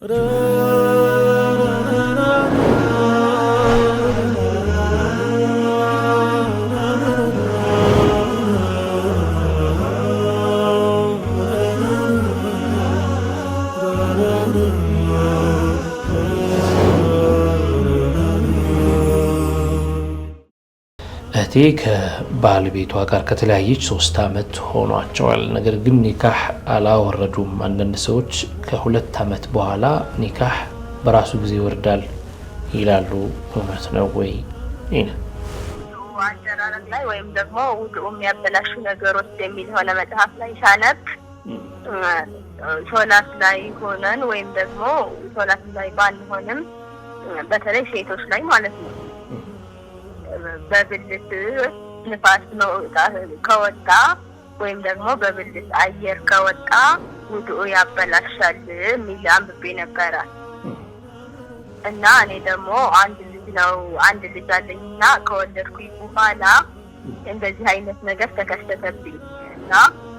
እህቴ ከባለቤቷ ጋር ከተለያየች 3 ዓመት ሆኗቸዋል። ነገር ግን ኒካህ አላወረዱም። አንዳንድ ሰዎች ከ2 ዓመት በኋላ ኒካህ በራሱ ጊዜ ይወርዳል ይላሉ። እውነት ነው ወይ? አደራረግ ላይ ወይም ደግሞ ውዱእ የሚያበላሹ ነገሮች የሚል ሆነ መጽሐፍ ላይ ሳነብ ሶላት ላይ ሆነን ወይም ደግሞ ሶላት ላይ ባንሆንም በተለይ ሴቶች ላይ ማለት ነው በብልት ንፋስ መውጣት ከወጣ ወይም ደግሞ በብልት አየር ከወጣ ውዱእ ያበላሻል የሚል አንብቤ ነበረ እና እኔ ደግሞ አንድ ልጅ አለኝና ከወለድኩኝ በኋላ እንደዚህ አይነት ነገር ተከሰተብኝ እና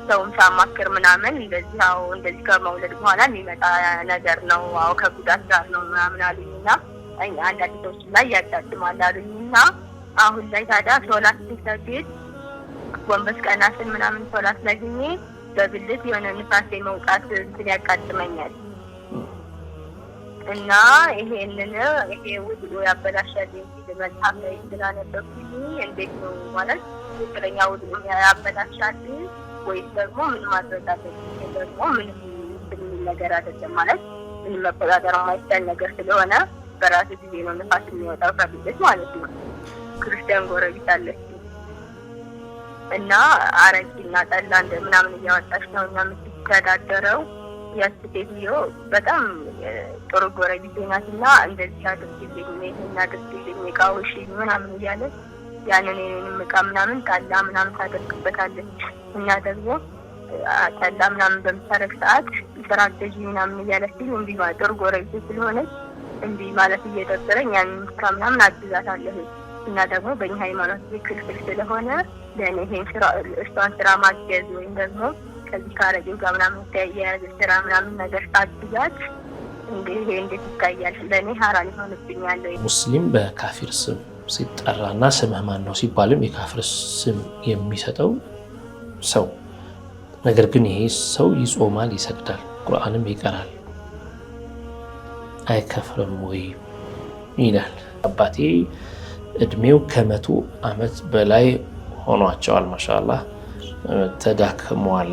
ሰውም ሳማክር ምናምን እንደዚህ ከመውለድ በኋላ የሚመጣ ነገር ነው፣ ከጉዳት ጋር ነው ምናምን አሉኝና አንዳንድ ሰዎች ላይ ያጋጥማል አሉኝና አሁን ላይ ታዲያ ሶላት ሲሰግድ ጎንበስ ቀና ስል ምናምን ሶላት ላይ ሆኜ በብልት የሆነ ንፋስ መውጣት ያጋጥመኛል እና ይሄ ውዱእ ያበላሻል የሚል መጽሐፍ ላይ ስላነበብኩኝ እንዴት ነው ማለት ትክክለኛ ውዱእ ያበላሻል ወይስ ደግሞ ምን ማድረግ አለብኝ? ደግሞ ምንም ነገር አይደለም ማለት ምንም መቆጣጠር የማይቻል ነገር ስለሆነ በራሱ ጊዜ ነው ንፋስ የሚወጣው ከብልት ማለት ነው። ክርስቲያን ጎረቤት አለች እና አረቂና ጠላ ምናምን እያወጣች ነው እና የምትተዳደረው። ያቺ ሴትዮ በጣም ጥሩ ጎረቤት ናትና እንደዚህ አድርጊልኝ፣ ይሄን አድርጊልኝ፣ እቃውሽ ምናምን እያለች ያንን እቃ ምናምን ጠላ ምናምን ታደርግበታለች እና ደግሞ ጠላ ምናምን በምታረግ ሰዓት ስራ ገዢ ምናምን እያለችኝ እንዲህ ጥሩ ጎረቤት ስለሆነች እንዲህ ማለት እየደበረኝ ያንን ስራ ምናምን አግዛታለሁ እና ደግሞ በእኛ ሃይማኖት ክልክል ስለሆነ ለእኔ ይሄን እሷን ስራ ማገዝ ወይም ደግሞ ከዚህ ካረጌው ጋር ምናምን ተያያዘ ስራ ምናምን ነገር ታግዛት ይሄ እንዴት ይታያል? ለእኔ ሐራም ይሆንብኛል። ሙስሊም በካፊር ስም ሲጠራና ስምህ ማን ነው ሲባልም የካፊር ስም የሚሰጠው ሰው ነገር ግን ይሄ ሰው ይጾማል፣ ይሰግዳል፣ ቁርአንም ይቀራል፣ አይከፍርም ወይ ይላል። አባቴ እድሜው ከ100 ዓመት በላይ ሆኗቸዋል። ማሻአላህ ተዳክሟል።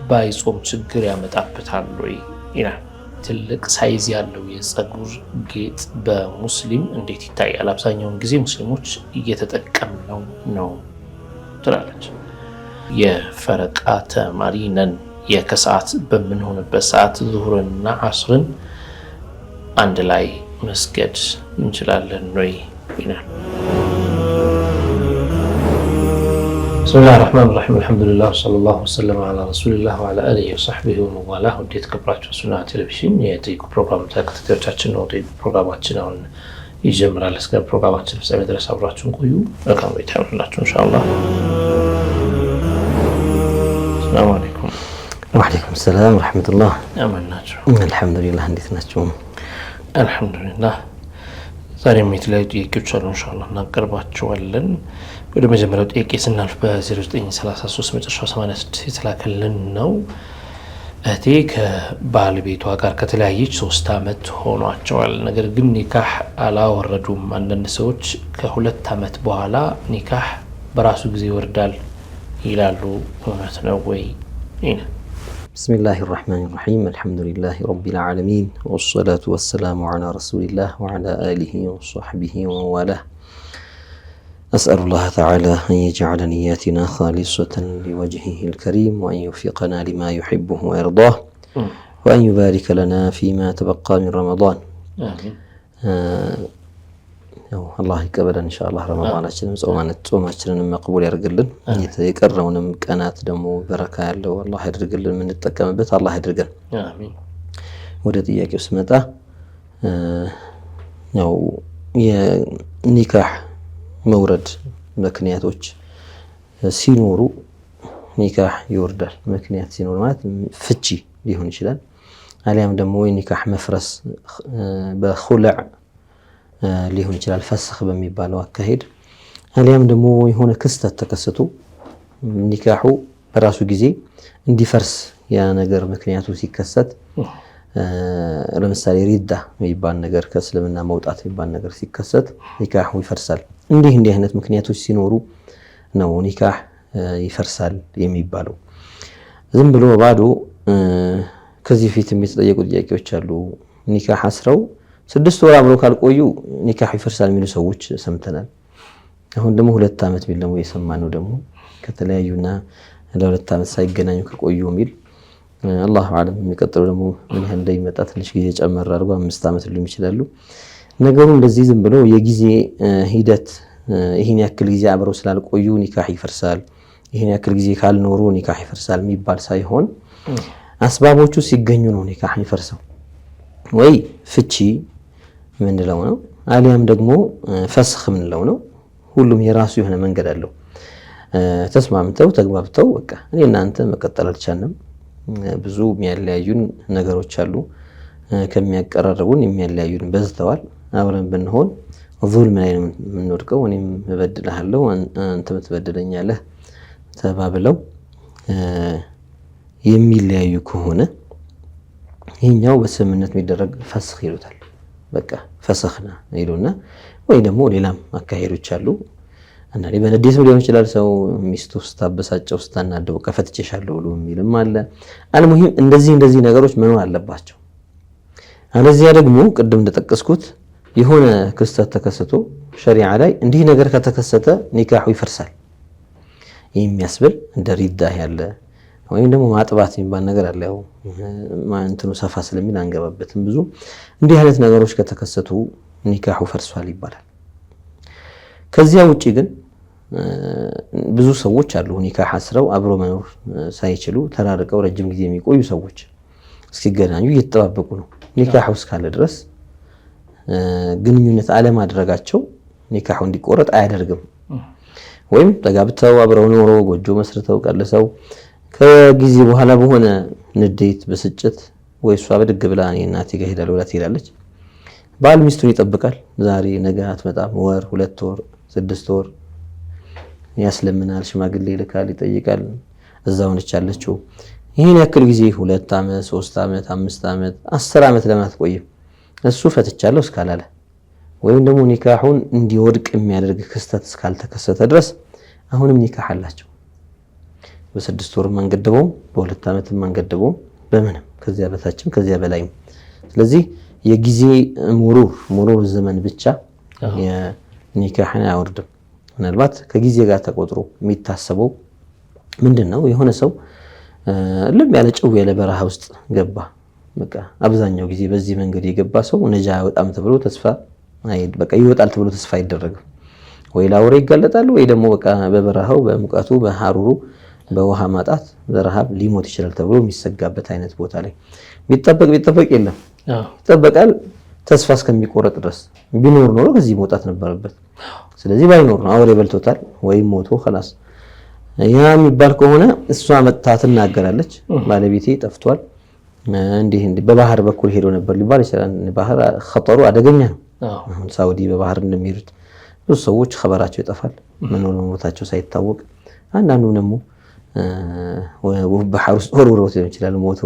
ባይጾም ችግር ያመጣበታል ወይ ይላል። ትልቅ ሳይዝ ያለው የፀጉር ጌጥ በሙስሊም እንዴት ይታያል? አብዛኛውን ጊዜ ሙስሊሞች እየተጠቀምነው ነው ትላለች። የፈረቃ ተማሪ ነን። የከሰዓት በምንሆንበት ሰዓት ዙሁርና አስርን አንድ ላይ መስገድ እንችላለን ወይ ይላል። ብስሚላህ ራህማን ራሒም አልሐምዱሊላህ ወሰለላሁ ወሰለም ዐላ ረሱሊላህ ወዐላ አሊሂ ወሰሕቢሂ ወመንዋላህ። ውድ የተከበራችሁ ሱና ቴሌቪዥን የጠይቁ ፕሮግራም ተከታታዮቻችን ነው። ፕሮግራማችን አሁን ይጀምራል። እስከ ፕሮግራማችን ፍጻሜ ድረስ አብራችሁን ቆዩ። መልካም ቆይታ ይሁንላችሁ ኢንሻአላህ። ሰላም አለይኩም። ወአለይኩም ሰላም ወራህመቱላህ። አማን ናችሁ? አልሐምዱሊላህ። እንዴት ናችሁ? አልሐምዱሊላህ። ዛሬም የተለያዩ ጥያቄዎች አሉ ኢንሻአላህ እናቀርባቸዋለን። ወደ መጀመሪያው ጥያቄ ስናልፍ በ0933 መጨረሻው 86 የተላከልን ነው። እህቴ ከባለቤቷ ጋር ከተለያየች 3 ዓመት ሆኗቸዋል። ነገር ግን ኒካህ አላወረዱም። አንዳንድ ሰዎች ከ2 ዓመት በኋላ ኒካህ በራሱ ጊዜ ይወርዳል ይላሉ። እውነት ነው ወይ? بسم الله الرحمن الرحيم الحمد لله رب العالمين والصلاة والسلام على رسول الله وعلى آله وصحبه وموالاه. أسأل الله تعالى أن يجعل نياتنا خالصة لوجهه الكريم وأن يوفقنا لما يحبه ويرضاه وأن يبارك لنا فيما تبقى من رمضان. آمين. الله يقبل إن شاء الله رمضانችንም ጾማችንን መቅቡል ያድርግልን። የተቀረውንም ቀናት ደግሞ በረካ ያለው አላህ ያድርግልን። የምንጠቀምበት አላህ ያድርገን። አሚን። ወደ ጥያቄው ስመጣ ያው የኒካህ መውረድ ምክንያቶች ሲኖሩ ኒካህ ይወርዳል። ምክንያት ሲኖር ማለት ፍቺ ሊሆን ይችላል። አሊያም ደግሞ የኒካህ መፍረስ በኹልዕ ሊሆን ይችላል ፈስኽ በሚባለው አካሄድ አሊያም ደግሞ የሆነ ክስተት ተከስቶ ኒካሁ በራሱ ጊዜ እንዲፈርስ ያ ነገር ምክንያቱ ሲከሰት ለምሳሌ ሪዳ የሚባል ነገር ከእስልምና መውጣት የሚባል ነገር ሲከሰት ኒካሁ ይፈርሳል። እንዲህ አይነት ምክንያቶች ሲኖሩ ነው ኒካህ ይፈርሳል የሚባለው። ዝም ብሎ ባዶ ከዚህ ፊት የሚጠየቁ ጥያቄዎች አሉ። ኒካህ አስረው 6 ወር አብረው ካልቆዩ ኒካህ ይፈርሳል የሚሉ ሰዎች ሰምተናል። አሁን ደግሞ 2 ዓመት ቢል ደግሞ የሰማነው ደግሞ ከተለያዩና ለ2 ዓመት ሳይገናኙ ከቆዩ የሚል አላሁ አለም። የሚቀጥለው ደግሞ ምን ያህል እንደሚመጣ ትንሽ ጊዜ ጨመር አድርጎ 5 ዓመት ሊሆን ይችላሉ። ነገሩ እንደዚህ ዝም ብሎ የጊዜ ሂደት ይሄን ያክል ጊዜ አብረው ስላልቆዩ ኒካህ ይፈርሳል፣ ይሄን ያክል ጊዜ ካልኖሩ ኒካህ ይፈርሳል የሚባል ሳይሆን አስባቦቹ ሲገኙ ነው ኒካህ ይፈርሰው። ወይ ፍቺ ምንለው ነው አሊያም ደግሞ ፈስኽ ምንለው ነው። ሁሉም የራሱ የሆነ መንገድ አለው። ተስማምተው ተግባብተው በቃ እኔ እናንተ መቀጠል አልቻልንም፣ ብዙ የሚያለያዩን ነገሮች አሉ፣ ከሚያቀራርቡን የሚያለያዩን በዝተዋል፣ አብረን ብንሆን ዙልም ላይ ነው የምንወድቀው፣ እኔም እበድልሃለሁ አንተም ትበድለኛለህ ተባብለው የሚለያዩ ከሆነ ይሄኛው በስምምነት የሚደረግ ፈስኽ ይሉታል። በቃ ፈስኽና ይሉና ወይ ደግሞ ሌላም አካሄዶች አሉ። አንዳንዴ በንዴትም ሊሆን ይችላል። ሰው ሚስቱ ስታበሳጨው ስታናደው ፈትቼሻለሁ ብሎ የሚልም አለ። አልሙሂም እንደዚህ ነገሮች መኖር አለባቸው። አለዚያ ደግሞ ቅድም እንደጠቀስኩት የሆነ ክስተት ተከስቶ ሸሪዓ ላይ እንዲህ ነገር ከተከሰተ ኒካሁ ይፈርሳል የሚያስብል እንደ ሪዳ ያለ ወይም ደግሞ ማጥባት የሚባል ነገር አለ። ያው እንትኑ ሰፋ ስለሚል አንገባበትም ብዙ። እንዲህ አይነት ነገሮች ከተከሰቱ ኒካሁ ፈርሷል ይባላል። ከዚያ ውጪ ግን ብዙ ሰዎች አሉ ኒካህ አስረው አብሮ መኖር ሳይችሉ ተራርቀው ረጅም ጊዜ የሚቆዩ ሰዎች እስኪገናኙ እየተጠባበቁ ነው። ኒካሁ እስካለ ድረስ ግንኙነት አለማድረጋቸው ኒካሁ እንዲቆረጥ አያደርግም። ወይም ተጋብተው አብረው ኖሮ ጎጆ መስርተው ቀልሰው ከጊዜ በኋላ በሆነ ንዴት በስጭት ወይ እሷ በድግ ብላ እኔ እናቴ ጋር ሄዳለሁ ብላ ትሄዳለች። ባል ሚስቱን ይጠብቃል። ዛሬ ነገ አትመጣም፣ ወር 2 ወር 6 ወር ያስለምናል፣ ሽማግሌ ይልካል፣ ይጠይቃል። እዛው ነች ያለችው። ይሄን ያክል ጊዜ 2 ዓመት 3 ዓመት 5 ዓመት 10 ዓመት ለምን አትቆይም? እሱ ፈትቻለሁ እስካላለ ወይም ደግሞ ኒካሁን እንዲወድቅ የሚያደርግ ክስተት እስካልተከሰተ ድረስ አሁንም ኒካህ አላቸው። በ6 ወር አንገደበው፣ በ2 ዓመት አንገደበው፣ በምንም ከዚያ በታችም ከዚያ በላይም። ስለዚህ የጊዜ ሙሩር ዘመን ብቻ የኒካህን አያወርድም። ምናልባት ከጊዜ ጋር ተቆጥሮ የሚታሰበው ምንድነው? የሆነ ሰው ልም ያለ ጭው ያለ በረሃ ውስጥ ገባ። በቃ አብዛኛው ጊዜ በዚህ መንገድ የገባ ሰው ነጃ አይወጣም ተብሎ ተስፋ በቃ ይወጣል ተብሎ ተስፋ አይደረግም። ወይ ላውሬ ይጋለጣል ወይ ደግሞ በቃ በበረሃው በሙቀቱ በሐሩሩ በውሃ ማጣት በረሃብ ሊሞት ይችላል ተብሎ የሚሰጋበት አይነት ቦታ ላይ ቢጠበቅ የለም ይጠበቃል ተስፋ እስከሚቆረጥ ድረስ። ቢኖር ኖሮ ከዚህ መውጣት ነበረበት። ስለዚህ ባይኖር ነው አውሬ በልቶታል ወይም ሞቶ خلاص። ያ የሚባል ከሆነ እሷ መጥታ ትናገራለች፣ ባለቤቴ ጠፍቷል፣ እንዲህ በባህር በኩል ሄዶ ነበር ሊባል ይችላል። ባህር خطሩ አደገኛ ነው። አሁን ሳውዲ በባህር እንደሚሄዱት ብዙ ሰዎች خبራቸው ይጠፋል፣ መኖራቸው ሳይታወቅ። አንዳንዱ ደግሞ ባህር ውስጥ ወርውረውት ሊሆን ይችላል፣ ሞቶ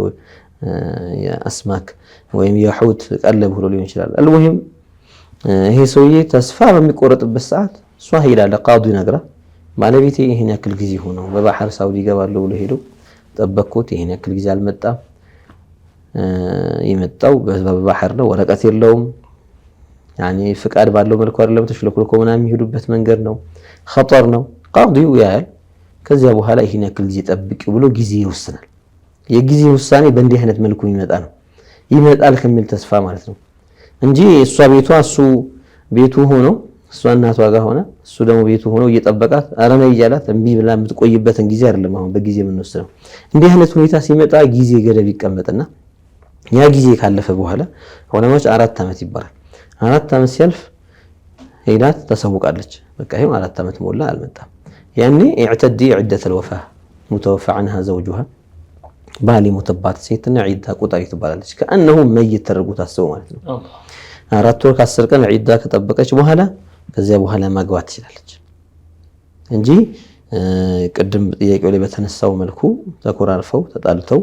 የአስማክ ወይም የሑት ቀለብ ሆኖ ሊሆን ይችላል። አልሙሂም ይሄ ሰውዬ ተስፋ በሚቆረጥበት ሰዓት እሷ ሄዳ ለቃዱ ይነግራ፣ ባለቤቴ ይሄን ያክል ጊዜ ሆነው በባህር ሳውዲ ይገባል ብሎ ሄዶ ጠበቅኩት፣ ይሄን ያክል ጊዜ አልመጣም። የመጣው በባህር ነው፣ ወረቀት የለውም፣ ያኒ ፍቃድ ባለው መልኩ አይደለም፣ ተሽለክልኮ ምናምን የሚሄዱበት መንገድ ነው፣ خطر ነው። ቃዲው ያያል። ከዚያ በኋላ ይሄን ያክል ጊዜ ጠብቂው ብሎ ጊዜ ይወስናል። የጊዜ ውሳኔ በእንዲህ አይነት መልኩ ይመጣል ከሚል ተስፋ ማለት ነው እንጂ እሷ ቤቷ እሱ ቤቱ ሆኖ እሷ እናቷ ጋር ሆነ እሱ ደግሞ ቤቱ ሆኖ እየጠበቃት አረና ይያላት እምቢ ብላ የምትቆይበትን ጊዜ አይደለም አሁን በጊዜ የምንወስነው። እንዲህ አይነት ሁኔታ ሲመጣ ጊዜ ገደብ ይቀመጥና ያ ጊዜ ካለፈ በኋላ ዑለማዎች 4 ዓመት ይባላል። 4 ዓመት ሲያልፍ ሄዳት ተሰውቃለች። በቃ ይሄው 4 ዓመት ሞላ አልመጣም። ያኔ اعتدي عدة الوفاة متوفى عنها زوجها ባል የሞተባት ሴትና ዒዳ ቁጠሪ ትባላለች። ከአንሁ መይት ተደርጎ ታስበው ማለት ነው። 4 ወር ከ10 ቀን ዒዳ ከጠበቀች በኋላ ከዚያ በኋላ ማግባት ትችላለች እንጂ ቅድም ጥያቄው ላይ በተነሳው መልኩ ተኮራርፈው ተጣልተው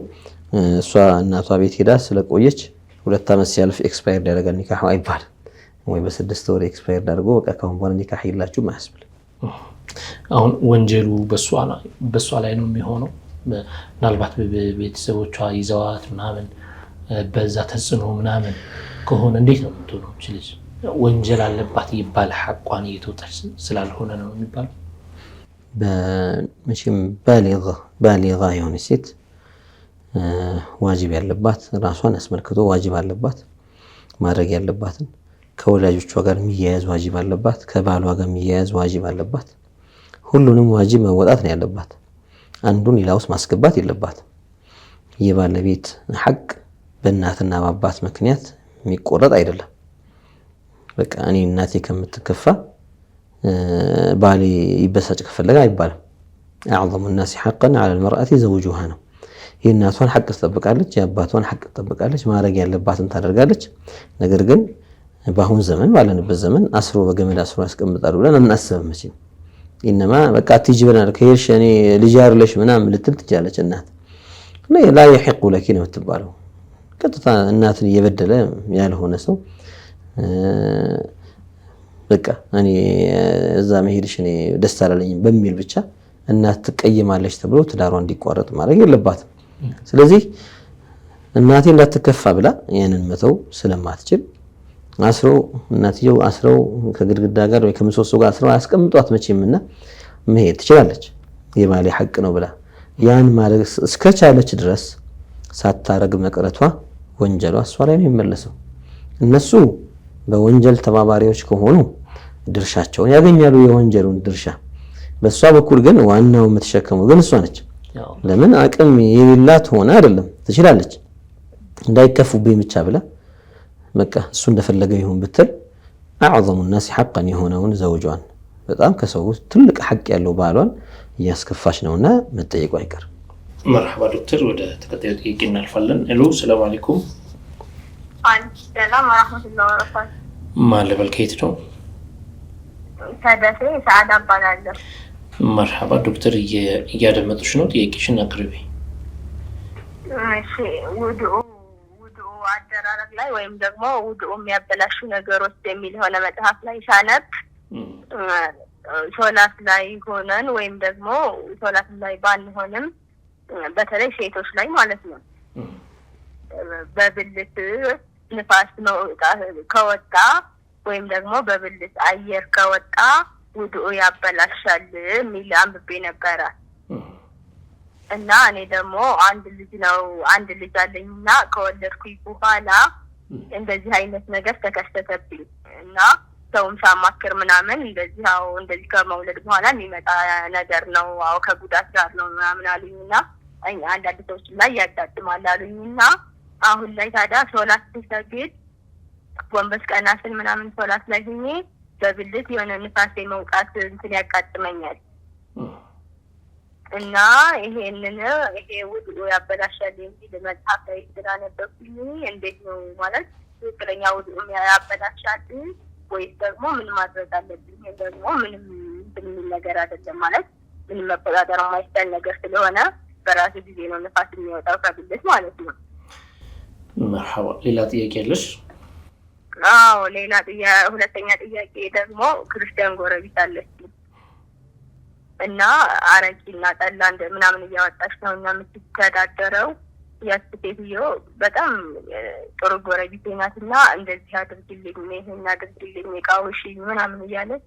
እሷ እናቷ ቤት ሄዳ ስለቆየች 2 ዓመት ሲያልፍ ኤክስፓየር ያደርጋል ኒካህ አይባልም። ወይ በ6 ወር ኤክስፓየር አድርጎ በቃ ካሁን በኋላ ኒካህ ይላችሁ ማያስብል። አሁን ወንጀሉ በሷ ላይ ነው የሚሆነው። ምናልባት ቤተሰቦቿ ይዘዋት ምናምን በዛ ተጽዕኖ ምናምን ከሆነ እንዴት ነው የምትሆነው? ልጅ ወንጀል አለባት ይባል ሐቋን እየተወጣች ስላልሆነ ነው የሚባለው። በመቼም ባሊጋ የሆነች ሴት ዋጅብ ያለባት ራሷን አስመልክቶ ዋጅብ አለባት ማድረግ ያለባትን። ከወላጆቿ ጋር የሚያያዝ ዋጅብ አለባት። ከባሏ ጋር የሚያያዝ ዋጅብ አለባት። ሁሉንም ዋጅብ መወጣት ነው ያለባት። አንዱን ሌላ ውስጥ ማስገባት የለባትም። የባለቤት ሐቅ በእናትና በአባት ምክንያት የሚቆረጥ አይደለም። በቃ እኔ እናቴ ከምትከፋ ባሌ ይበሳጭ ከፈለገ አይባልም። አዕዘሙ الناس حقا على المرأة زوجها ነው። የእናቷን ሐቅ ትጠብቃለች፣ የአባቷን ሐቅ ትጠብቃለች፣ ማድረግ ያለባትን ታደርጋለች። ነገር ግን በአሁን ዘመን ባለንበት ዘመን አስሮ በገመድ አስሮ ያስቀምጣሉ ብለን አናስብም መቼም። ኢነማ በቃ ትጂ ብለናል ከሄድሽ እኔ ልጅ አይደለሽ ምናምን ልትል ትችላለች እናት። ላ يحق لك ነው የምትባለው። ቀጥታ እናትን እየበደለ ያልሆነ ሰው በቃ እኔ እዛ መሄድሽ እኔ ደስ አላለኝም በሚል ብቻ እናት ትቀየማለች ተብሎ ትዳሯ እንዲቋረጥ ማድረግ የለባትም። ስለዚህ እናቴ እንዳትከፋ ብላ ያንን መተው ስለማትችል አስሮ እናትየው አስረው ከግድግዳ ጋር ወይ ከምሰሶ ጋር አስረው አያስቀምጧት መቼምና መሄድ ትችላለች። የባሌ ሐቅ ነው ብላ ያን ማድረግ እስከቻለች ድረስ ሳታረግ መቅረቷ ወንጀሏ እሷ ላይ ነው የሚመለሰው። እነሱ በወንጀል ተባባሪዎች ከሆኑ ድርሻቸውን ያገኛሉ፣ የወንጀሉን ድርሻ። በሷ በኩል ግን ዋናው የምትሸከመው ግን እሷ ነች። ለምን አቅም የሌላት ሆነ አይደለም፣ ትችላለች። እንዳይከፉብኝ ብቻ ብላ በቃ እሱ እንደፈለገ ይሁን ብትል አዕዘሙ الناس حقا የሆነውን ዘውጇን በጣም ከሰው ትልቅ ሐቅ ያለው ባሏን እያስከፋች ነውና መጠየቁ አይቀርም። መርሐባ ዶክተር፣ ወደ ተከታዩ ጥያቄ እናልፋለን። ሄሎ፣ ሰላም አለይኩም። ሰላም ወራህመቱላሂ ወበረካቱ። ማን ልበል? ከየት ነው? ከደሴ ሰዓዳ እባላለሁ። መርሐባ ዶክተር፣ እያደመጡሽ ነው። ጥያቄሽን አቅርቢ። እሺ፣ ውዱእ አደራረግ ላይ ወይም ደግሞ ውዱእ የሚያበላሹ ነገሮች የሚል የሆነ መጽሐፍ ላይ ሳነብ ሶላት ላይ ሆነን ወይም ደግሞ ሶላት ላይ ባንሆንም በተለይ ሴቶች ላይ ማለት ነው በብልት ንፋስ ከወጣ ወይም ደግሞ በብልት አየር ከወጣ ውዱእ ያበላሻል የሚል አንብቤ ነበረ እና እኔ ደግሞ አንድ ልጅ አለኝና ከወለድኩኝ በኋላ እንደዚህ አይነት ነገር ተከሰተብኝ እና ሰውም ሳማክር ምናምን እንደዚህ ከመውለድ በኋላ የሚመጣ ነገር ነው፣ ከጉዳት ጋር ነው ምናምን አሉኝና አንዳንድ ሰዎች ላይ ያጋጥማል አሉኝና አሁን ላይ ታዲያ ሶላት ሲሰግድ ጎንበስ ቀና ስል ምናምን ሶላት ላይ ሆኜ በብልት የሆነ ንፋስ መውጣት እንትን ያጋጥመኛል እና ይሄ ውዱእ ያበላሻል የሚል መጽሐፍ ላይ ስላነበብኩኝ እንዴት ነው ማለት ትክክለኛ ውዱእ ያበላሻል ወይስ ደግሞ ምን ማድረግ አለብኝ? ደግሞ ምንም የሚል ነገር አይደለም ማለት ምንም መቆጣጠር የማይቻል ነገር ስለሆነ በራሱ ጊዜ ነው ንፋስ የሚወጣው ከብልት ማለት ነው። መርሐባ፣ ሌላ ጥያቄ አለሽ? አዎ፣ ሁለተኛ ጥያቄ ደግሞ ክርስቲያን ጎረቤት አለች እና አረቂና ጠላ ምናምን እያወጣች ነው እና የምትተዳደረው። ያቺ ሴትዮ በጣም ጥሩ ጎረቤቴ ናትና እንደዚህ አድርግልኝ፣ ይሄን አድርግልኝ፣ እቃውሽ ምናምን እያለች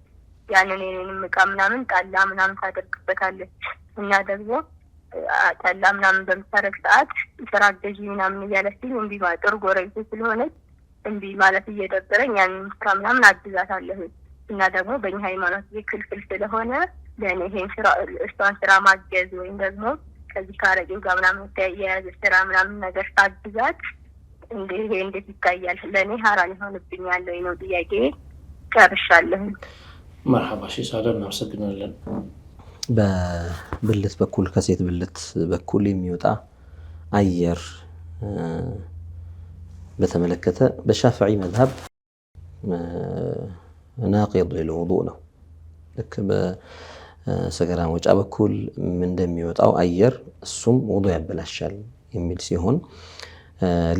ያንን የኔንም እቃ ምናምን ጠላ ምናምን ታደርግበታለች እና ደግሞ ጠላ ምናምን በምታረግ ሰዓት ስራ ገዢ ምናምን እያለችኝ እምቢ ማለት ጥሩ ጎረቤቴ ስለሆነች እምቢ ማለት እየደበረኝ ያንን ስራ ምናምን አግዛታለሁ እና ደግሞ በእኛ ሃይማኖት ክልክል ስለሆነ ለእኔ ይሄን ስራ እሷን ስራ ማገዝ ወይም ደግሞ ከዚህ ካረቂው ጋር ምናምን የያዘ ስራ ምናምን ነገር ታግዛት እንዴት ይታያል? ለእኔ ሀራም ይሆንብኛል ወይ ነው ጥያቄ። ጨርሻለሁ። መርሐባ ሼህ ሳዳ፣ እናመሰግናለን። በብልት በኩል ከሴት ብልት በኩል የሚወጣ አየር በተመለከተ በሻፊዒ መዝሀብ ናቂድ ለልውዱእ ነው። ልክ በሰገራ መውጫ በኩል እንደሚወጣው አየር እሱም ውዱእ ያበላሻል የሚል ሲሆን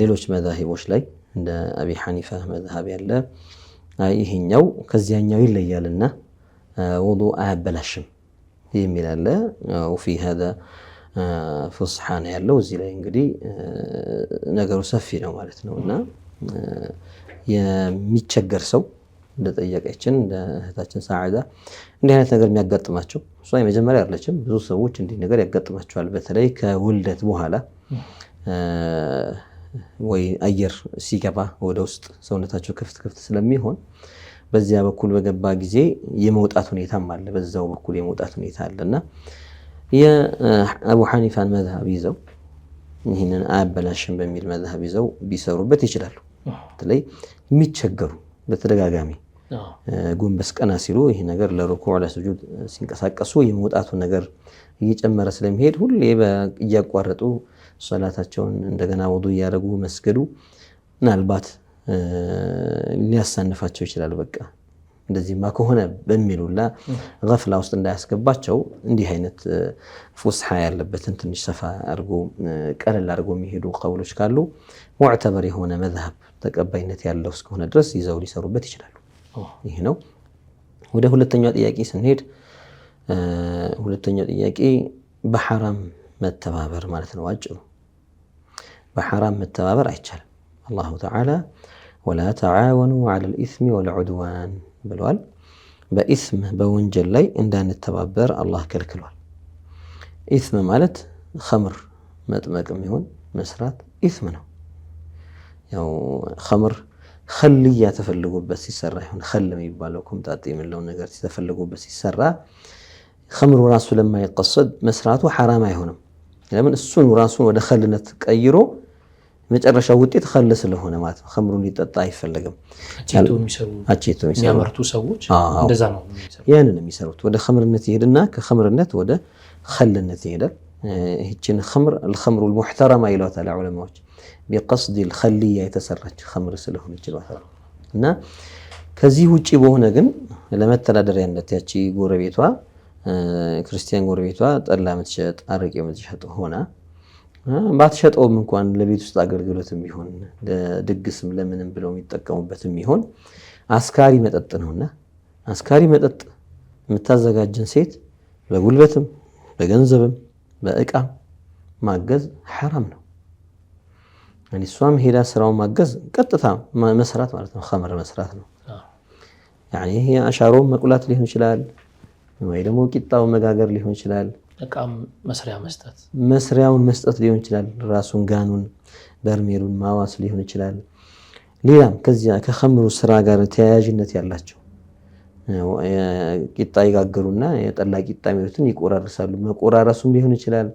ሌሎች መዛሂቦች ላይ እንደ አቢ ሐኒፋ መዝሀብ ያለ ይሄኛው ከዚያኛው ይለያልና ውዱእ አያበላሽም የሚል አለ። ወፊ هذا ፍስሓ ነው ያለው። እዚህ ላይ እንግዲህ ነገሩ ሰፊ ነው ማለት ነውና የሚቸገር ሰው እንደጠየቀችን እንደ እህታችን ሰዓዳ እንዲህ አይነት ነገር የሚያጋጥማቸው እሷ የመጀመሪያ አይደለችም። ብዙ ሰዎች እንዲህ ነገር ያጋጥማቸዋል። በተለይ ከውልደት በኋላ ወይ አየር ሲገባ ወደ ውስጥ ሰውነታቸው ክፍት ስለሚሆን በዚያ በኩል በገባ ጊዜ የመውጣት ሁኔታም አለ። በዛው በኩል የመውጣት ሁኔታ አለና የአቡ ሐኒፋን መዝሀብ ይዘው ይህንን አያበላሽም በሚል መዝሀብ ይዘው ቢሰሩበት ይችላሉ። በተለይ የሚቸገሩ በተደጋጋሚ ጎንበስ ቀና ሲሉ ይህ ነገር ለሩኩዕ ለስጁድ ሲንቀሳቀሱ የመውጣቱ ነገር እየጨመረ ስለሚሄድ ሁሌ እያቋረጡ ሶላታቸውን እንደገና ውዱእ እያደረጉ መስገዱ ምናልባት ሊያሳንፋቸው ይችላል። በቃ እንደዚህማ ከሆነ በሚሉላ ገፍላ ውስጥ እንዳያስገባቸው እንዲህ አይነት ፉስሓ ያለበትን ትንሽ ሰፋ አድርጎ ቀለል አድርጎ የሚሄዱ ቀውሎች ካሉ ሙዕተበር የሆነ መዝሀብ ተቀባይነት ያለው እስከሆነ ድረስ ይዘው ሊሰሩበት ይችላሉ። ይህ ነው። ወደ ሁለተኛው ጥያቄ ስንሄድ ሁለተኛው ጥያቄ በሐራም መተባበር ማለት ነው። አጭሩ በሐራም መተባበር አይቻልም። አላሁ ተዓላ ወላ ተዓወኑ ዐለል ኢስሚ ወልዑድዋን ብለዋል። በኢስም በወንጀል ላይ እንዳንተባበር አላህ ከልክሏል። ኢስም ማለት ኸምር መጥመቅም ይሁን መስራት ኢስም ነው። ያው ኸምር ኸልያ ተፈልጎበት ሲሰራ ይሁን ኸል የሚባለው ኮምጣጤ የምንለውን ነገር ተፈልጎበት ሲሰራ ኸምሩ ራሱ ለማይቀሰድ መስራቱ ሐራም አይሆንም። ለምን እሱን ራሱን ወደ ኸልነት ቀይሮ መጨረሻው ውጤት ኸል ስለሆነ ማለት ነው። ኸምሩ እንዲጠጣ አይፈለግም። አቼቶ የሚያመርቱ ሰዎች እንደዛ ነው ያንን የሚሰሩት። ወደ ኸምርነት ይሄድና ከኸምርነት ወደ ኸልነት ይሄዳል። ይህችን ኸምር الخمر المحترمه ይሏታል ዑለማዎች بقصد الخليه የተሰራች ኸምር ስለሆነች ማለት ነው። እና ከዚህ ውጪ በሆነ ግን ለመተዳደሪያነት ያቺ ጎረቤቷ ክርስቲያን ጎረቤቷ ጠላ የምትሸጥ አረቄ የምትሸጥ ሆና ባትሸጠውም እንኳን ለቤት ውስጥ አገልግሎትም ቢሆን ለድግስም ለምንም ብለው የሚጠቀሙበትም ቢሆን አስካሪ መጠጥ ነውና አስካሪ መጠጥ የምታዘጋጅን ሴት በጉልበትም በገንዘብም በእቃም ማገዝ ሐራም ነው። يعني እሷም ሄዳ ስራውን ማገዝ ቀጥታ መስራት ማለት ነው። ኸምር መስራት ነው። يعني ይሄ አሻሮ መቁላት ሊሆን ይችላል ወይ ደግሞ ቂጣው መጋገር ሊሆን ይችላል። እቃም መስሪያውን መስጠት ሊሆን ይችላል። ራሱን ጋኑን በርሜሉን ማዋስ ሊሆን ይችላል። ሌላም ከዚያ ከኸምሩ ስራ ጋር ተያያዥነት ያላቸው ቂጣ ይጋገሩና የጠላ ቂጣ የሚሉትን ይቆራርሳሉ። መቆራረሱም ሊሆን ይችላል።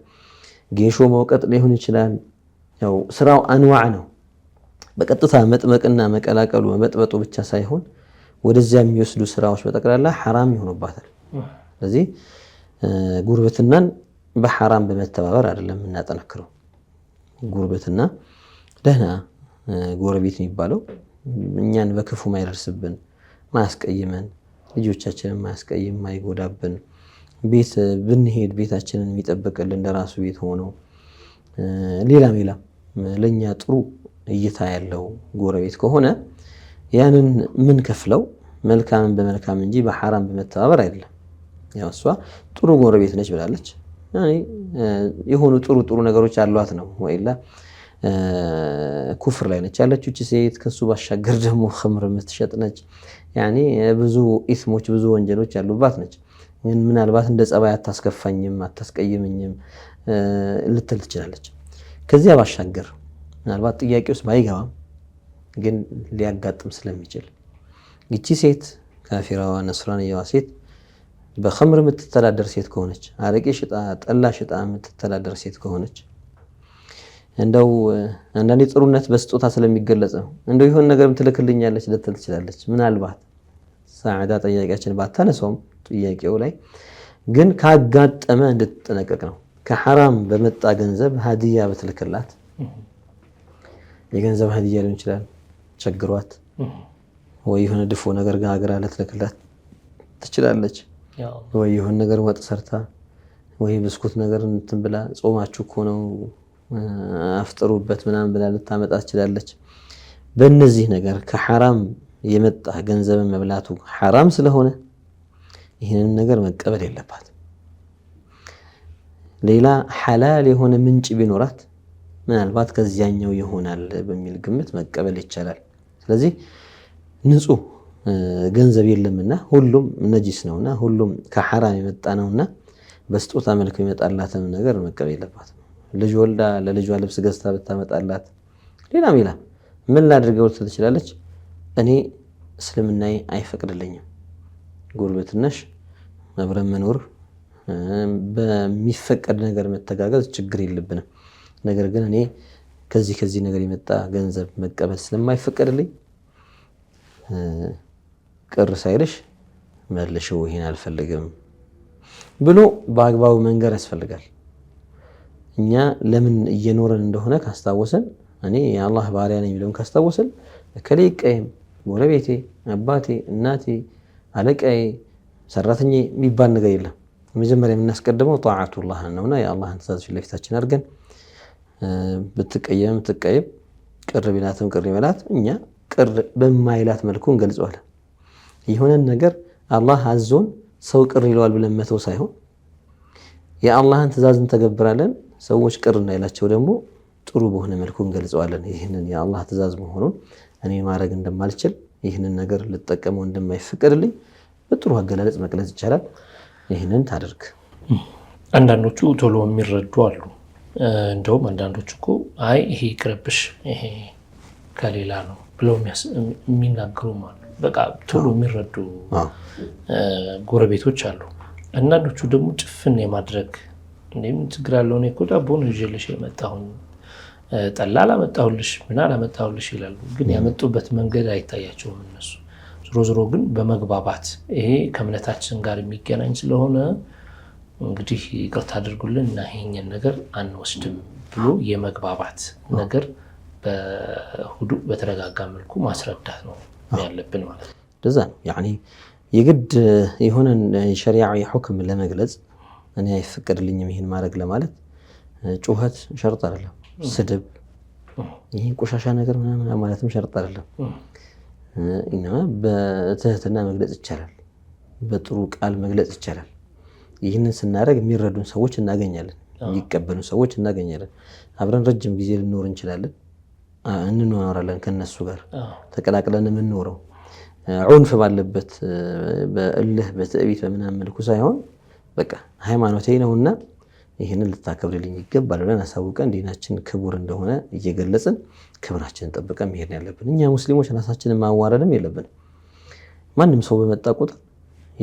ጌሾ መውቀጥ ሊሆን ይችላል። ያው ስራው አንዋዕ ነው። በቀጥታ መጥመቅና መቀላቀሉ መበጥበጡ ብቻ ሳይሆን ወደዚያ የሚወስዱ ስራዎች በጠቅላላ ሐራም ይሆኑባታል። ስለዚህ ጉርብትናን በሐራም በመተባበር አይደለም እናጠነክረው። ጉርብትና ደህና ጎረቤት የሚባለው እኛን በክፉ ማይደርስብን ማያስቀይመን ልጆቻችንን ማያስቀይም ማይጎዳብን ቤት ብንሄድ ቤታችንን የሚጠብቅልን እንደራሱ ቤት ሆኖ ሌላም ለኛ ጥሩ እይታ ያለው ጎረቤት ከሆነ ያንን ምን ከፍለው መልካምን በመልካም እንጂ በሐራም በመተባበር አይደለም። ያው እሷ ጥሩ ጎረቤት ነች ብላለች። ያኔ የሆኑ ጥሩ ነገሮች አሏት ነው ወይላ ኩፍር ላይ ነች ያለችው እቺ ሴት። ከሱ ባሻገር ደግሞ ኸምር የምትሸጥ ነች። ያኔ ብዙ ኢስሞች ብዙ ወንጀሎች ያሉባት ነች። ምናልባት እንደ ጸባይ አታስከፋኝም አታስቀይምኝም ልትል ትችላለች። ከዚያ ባሻገር ምናልባት ጥያቄ ውስጥ ባይገባም ግን ሊያጋጥም ስለሚችል እቺ ሴት ካፊራዋ ነስራንያዋ ሴት በኸምር የምትተዳደር ሴት ከሆነች አረቄ ሽጣ ጠላ ሽጣ የምትተዳደር ሴት ከሆነች እንደው አንዳንዴ ጥሩነት በስጦታ ስለሚገለጽ ነው እንደው ይሆን ነገር ትልክልኛለች ልትል ትችላለች። ምናልባት ሰዓዳ ጥያቄያችን ባታነሳውም ጥያቄው ላይ ግን ካጋጠመ እንድትጠነቀቅ ነው። ከሐራም በመጣ ገንዘብ ሀዲያ በትልክላት የገንዘብ ሀዲያ ሊሆን ይችላል ቸግሯት ወይ የሆነ ድፎ ነገር ጋግራ ልትልክላት ትችላለች ወይ የሆነ ነገር ወጥ ሰርታ ወይ ብስኩት ነገር እንትን ብላ ጾማችሁ እኮ ነው አፍጥሩበት ምናምን ብላ ልታመጣ ትችላለች በእነዚህ ነገር ከሐራም የመጣ ገንዘብ መብላቱ ሐራም ስለሆነ ይሄንን ነገር መቀበል የለባትም ሌላ ሐላል የሆነ ምንጭ ቢኖራት ምናልባት ከዚያኛው ይሆናል በሚል ግምት መቀበል ይቻላል ስለዚህ ንጹህ ገንዘብ የለምና ሁሉም ነጂስ ነውና ሁሉም ከሐራም የመጣ ነውና በስጦታ መልኩ ይመጣላትን ነገር መቀበል የለባትም ልጅ ወልዳ ለልጇ ልብስ ገዝታ ብታመጣላት ሌላም ምን ላድርገው ትችላለች እኔ እስልምናዬ አይፈቅድልኝም ጉርብትናሽ አብረን መኖር በሚፈቀድ ነገር መተጋገዝ ችግር የለብንም ነገር ግን እኔ ከዚህ ነገር የመጣ ገንዘብ መቀበል ስለማይፈቀድልኝ ቅር ሳይልሽ መልሽው ይሄን አልፈልግም ብሎ በአግባቡ መንገር ያስፈልጋል እኛ ለምን እየኖረን እንደሆነ ካስታወሰን እኔ የአላህ ባሪያ ነኝ ብለን ካስታወሰን ከለይቀም ጎረቤቴ አባቴ እናቴ አለቃዬ ሰራተኛዬ የሚባል ነገር የለም መጀመሪያ የምናስቀድመው ጣዓቱላህ ነውና የአላህን ትእዛዝ ለፊታችን አድርገን ብትቀየም ቅር ቢላትም ቅር ይበላት እኛ ቅር በማይላት መልኩ እንገልጸዋለን የሆነን ነገር አላህ አዞን ሰው ቅር ይለዋል ብለን መተው ሳይሆን የአላህን ትእዛዝን ተገብራለን ሰዎች ቅር እንዳይላቸው ደግሞ ጥሩ በሆነ መልኩ እንገልጸዋለን ይሄንን የአላህ ትእዛዝ መሆኑን እኔ ማድረግ እንደማልችል ይሄንን ነገር ልጠቀመው እንደማይፈቀድልኝ በጥሩ አገላለጽ መግለጽ ይቻላል ይሄንን ታደርግ አንዳንዶቹ ቶሎ የሚረዱ አሉ እንደውም አንዳንዶቹ እኮ አይ ይሄ ይቅርብሽ ይሄ ከሌላ ነው ብለው የሚናገሩ አሉ በቃ ቶሎ የሚረዱ ጎረቤቶች አሉ አንዳንዶቹ ደግሞ ጭፍን የማድረግ እንደም ችግር አለው ነው እኮ ዳቦ ነው ይዤልሽ የመጣሁን ጠላ አላመጣሁልሽ ምን አላመጣሁልሽ ይላሉ ግን ያመጡበት መንገድ አይታያቸውም እነሱ ዞሮ ግን በመግባባት ይሄ ከእምነታችን ጋር የሚገናኝ ስለሆነ እንግዲህ ይቅርታ አድርጉልን እና ይሄን ነገር አንወስድም ብሎ የመግባባት ነገር በሁዱ በተረጋጋ መልኩ ማስረዳት ነው ያለብን ማለት ነው ደዛ ያኒ የግድ የሆነ ሸሪዓዊ ሁክም ለመግለጽ እኔ አይፈቀድልኝም ይሄን ማድረግ ለማለት ጩኸት ሸርጥ አይደለም ስድብ ይሄ ቆሻሻ ነገር ምናምን ማለትም ሸርጥ አይደለም እና በትህትና መግለጽ ይቻላል በጥሩ ቃል መግለጽ ይቻላል ይህንን ስናደርግ የሚረዱን ሰዎች እናገኛለን የሚቀበሉ ሰዎች እናገኛለን አብረን ረጅም ጊዜ ልንኖር እንችላለን እንኖራለን ከነሱ ጋር ተቀላቅለን የምንኖረው ዑንፍ ባለበት በእልህ በትዕቢት በምናምን መልኩ ሳይሆን በቃ ሃይማኖቴ ነውና ይሄንን ልታከብርልኝ ይገባል ብለን አሳውቀን ዲናችን ክቡር እንደሆነ እየገለጽን ክብራችንን ጠብቀን መሄድ ያለብን እኛ ሙስሊሞች ራሳችንን ማዋረድም የለብንም ማንም ሰው በመጣ ቁጥር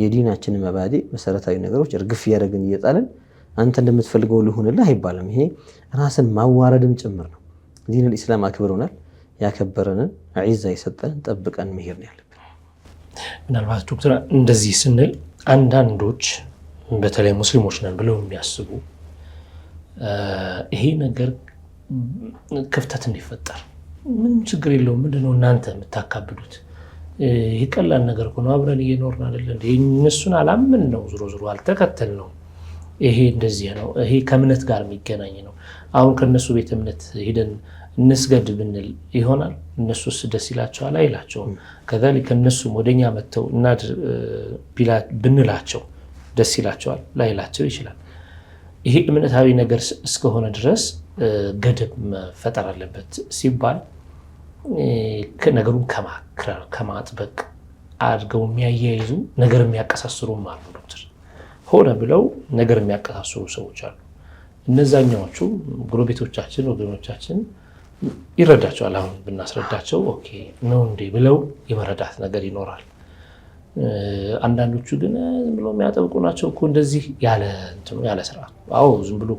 የዲናችን መባዲ መሰረታዊ ነገሮች እርግፍ ያደረግን እየጣለን አንተ እንደምትፈልገው ልሁንልህ አይባልም ይሄ ራስን ማዋረድም ጭምር ነው ዲን الاسلام አክብሮናል ያከበረንን ዒዛ ይሰጠን ጠብቀን መሄድ ያለብን ምናልባት ዶክተር እንደዚህ ስንል አንዳንዶች በተለይ ሙስሊሞች ነን ብለው የሚያስቡ ይሄ ነገር ክፍተት እንዲፈጠር ምንም ችግር የለውም ምንድነው እናንተ የምታካብዱት ይሄ ቀላል ነገር ነው አብረን እየኖርን አይደል እንዴ እነሱን አላምን ነው ዞሮ አልተከተል ነው ይሄ እንደዚህ ነው ይሄ ከእምነት ጋር የሚገናኝ ነው አሁን ከነሱ ቤተ እምነት ሄደን እንስገድ ብንል ይሆናል እነሱስ ደስ ይላቸዋል አይላቸውም ከዛልክ እነሱ ወደኛ መተው እና ብንላቸው ደስ ይላቸዋል ላይላቸው ይችላል ይሄ እምነታዊ ነገር እስከሆነ ድረስ ገደብ መፈጠር አለበት ሲባል ከነገሩን ከማጥበቅ አድርገው የሚያያይዙ ነገር የሚያቀሳስሩም አሉ ዶክተር ሆነ ብለው ነገር የሚያቀሳስሩ ሰዎች አሉ እነዛኛዎቹ ጎረቤቶቻችን ወገኖቻችን ይረዳቸዋል አሁን ብናስረዳቸው ኦኬ ነው እንዴ ብለው የመረዳት ነገር ይኖራል አንዳንዶቹ ግን ዝም ብሎ የሚያጠብቁ ናቸው እኮ እንደዚህ ያለ ስራ አዎ ዝም ብሎ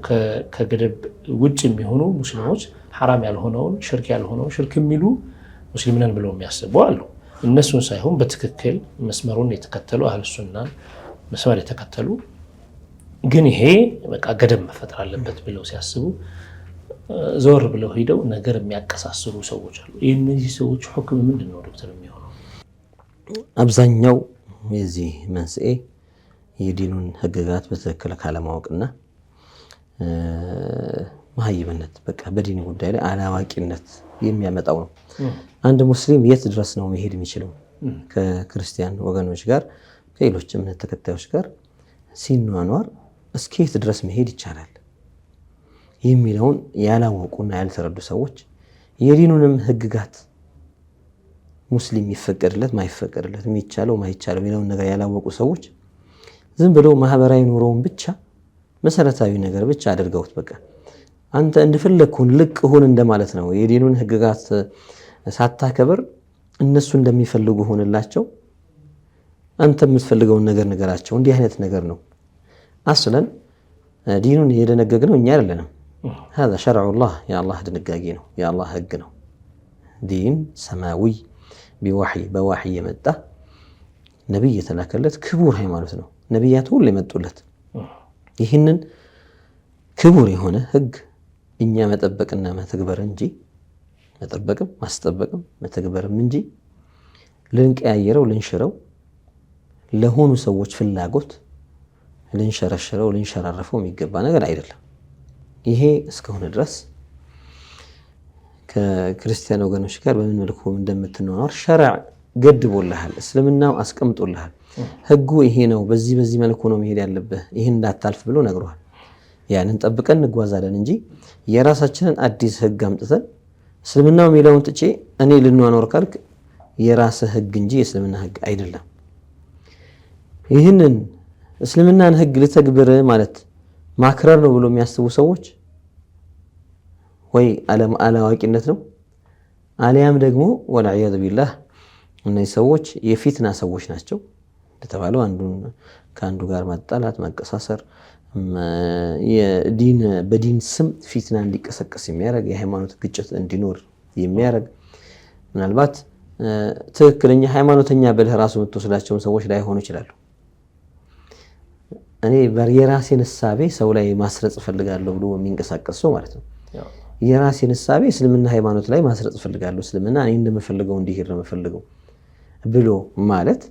ከገደብ ውጭ የሚሆኑ ሙስሊሞች حرام ያልሆነውን ሽርክ የሚሉ ሙስሊም ነን ብለው የሚያስቡ አሉ እነሱን ሳይሆን በትክክል መስመሩን የተከተሉ አህሉ ሱናን መስመር የተከተሉ ግን ይሄ በቃ ገደብ መፈጠር አለበት ብለው ሲያስቡ ዞር ብለው ሄደው ነገር የሚያቀሳስሩ ሰዎች አሉ። የእነዚህ ሰዎች ሁክም ምንድን ነው ዶክተር የሚሆነው? አብዛኛው የዚህ መንስኤ የዲኑን ህግጋት በትክክል ካለማወቅና መሀይምነት በቃ በዲን ጉዳይ ላይ አላዋቂነት የሚያመጣው ነው። አንድ ሙስሊም የት ድረስ ነው መሄድ የሚችለው? ከክርስቲያን ወገኖች ጋር ከሌሎች እምነት ተከታዮች ጋር ሲኗኗር እስከ የት ድረስ መሄድ ይቻላል የሚለውን ያላወቁና ያልተረዱ ሰዎች የዲኑንም ህግጋት ሙስሊም ይፈቀድለት ማይፈቀድለት የሚቻለው ማይቻለው የሚለውን ነገር ያላወቁ ሰዎች ዝም ብለው ማህበራዊ ኑሮውን ብቻ መሰረታዊ ነገር ብቻ አድርገውት በቃ አንተ እንደፈለግኩን ልቅ ሁን እንደማለት ነው። የዲኑን ህግጋት ሳታከብር እነሱ እንደሚፈልጉ ሆንላቸው፣ አንተ የምትፈልገውን ነገር ነገራቸው። እንዲህ አይነት ነገር ነው። አስለን ዲኑን የደነገግነው እኛ አይደለንም። هذا شرع الله يا الله ድንጋጌ ነው፣ የአላህ ህግ ነው። ዲን ሰማዊ በዋህይ የመጣ ነብይ የተላከለት ክቡር ሃይማኖት ነው። ነብያት ሁሉ የመጡለት ይህንን ክቡር የሆነ ህግ እኛ መጠበቅና መተግበር እንጂ መጠበቅም ማስጠበቅም መተግበርም እንጂ ልንቀያየረው ልንሽረው ለሆኑ ሰዎች ፍላጎት ልንሸረሽረው ልንሸራረፈው የሚገባ ነገር አይደለም። ይሄ እስከሆነ ድረስ ከክርስቲያን ወገኖች ጋር በምን መልኩ እንደምትኖር ሸርዕ ገድቦልሃል፣ እስልምናው አስቀምጦልሃል። ህጉ ይሄ ነው፣ በዚህ መልኩ ነው መሄድ ያለብህ፣ ይሄን እንዳታልፍ ብሎ ነግሯል። ያንን ጠብቀን እንጓዛለን እንጂ የራሳችንን አዲስ ህግ አምጥተን እስልምናው የሚለውን ጥቼ እኔ ልኗኖር ካልክ የራስህ ህግ እንጂ የእስልምና ህግ አይደለም። ይህንን እስልምናን ህግ ልተግብር ማለት ማክረር ነው ብሎ የሚያስቡ ሰዎች ወይ አላዋቂነት ነው፣ አሊያም ደግሞ ወልዒያዙ ቢላህ እነዚህ ሰዎች የፊትና ሰዎች ናቸው። እንደተባለው አንዱን ከአንዱ ጋር ማጣላት ማቀሳሰር፣ በዲን ስም ፊትና እንዲቀሰቀስ የሚያደርግ የሃይማኖት ግጭት እንዲኖር የሚያደርግ ምናልባት ትክክለኛ ሃይማኖተኛ ብለህ ራሱ የምትወስዳቸውን ሰዎች ላይሆኑ ይችላሉ። እኔ የራሴን እሳቤ ሰው ላይ ማስረጽ እፈልጋለሁ ብሎ የሚንቀሳቀስ ሰው ማለት ነው። የራሴን እሳቤ እስልምና ሃይማኖት ላይ ማስረጽ እፈልጋለሁ፣ እስልምና እኔ እንደምፈልገው እንዲሄድ ነው የምፈልገው ብሎ ማለት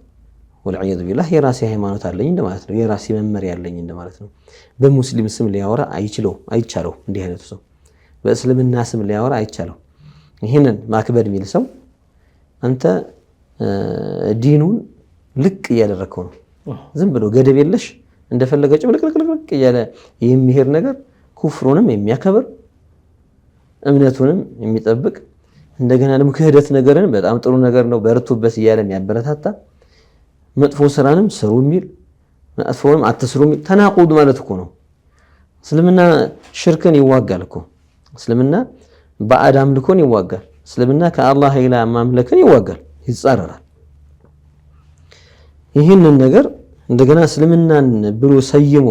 ወልዒያዙ ቢላህ የራሴ ሃይማኖት አለኝ እንደማለት ነው። የራሴ መመሪያ አለኝ እንደማለት ነው። በሙስሊም ስም ሊያወራ አይቻለው። እንዲህ አይነቱ ሰው በእስልምና ስም ሊያወራ አይቻለው። ይህንን ማክበድ የሚል ሰው አንተ ዲኑን ልቅ እያደረግከው ነው። ዝም ብሎ ገደብ የለሽ እንደፈለገ ጭምልቅልቅልቅ እያለ የሚሄድ ነገር ኩፍሩንም የሚያከብር እምነቱንም የሚጠብቅ እንደገና ደግሞ ክህደት ነገርን በጣም ጥሩ ነገር ነው በርቱበት እያለ የሚያበረታታ መጥፎ ስራንም ስሩ የሚል መጥፎንም አትስሩ የሚል ተናቁድ ማለት እኮ ነው። እስልምና ሽርክን ይዋጋል እኮ። እስልምና ባዕድ አምልኮን ይዋጋል። እስልምና ከአላህ ሌላ ማምለክን ይዋጋል፣ ይጻረራል። ይህንን ነገር እንደገና እስልምናን ብሎ ሰይሞ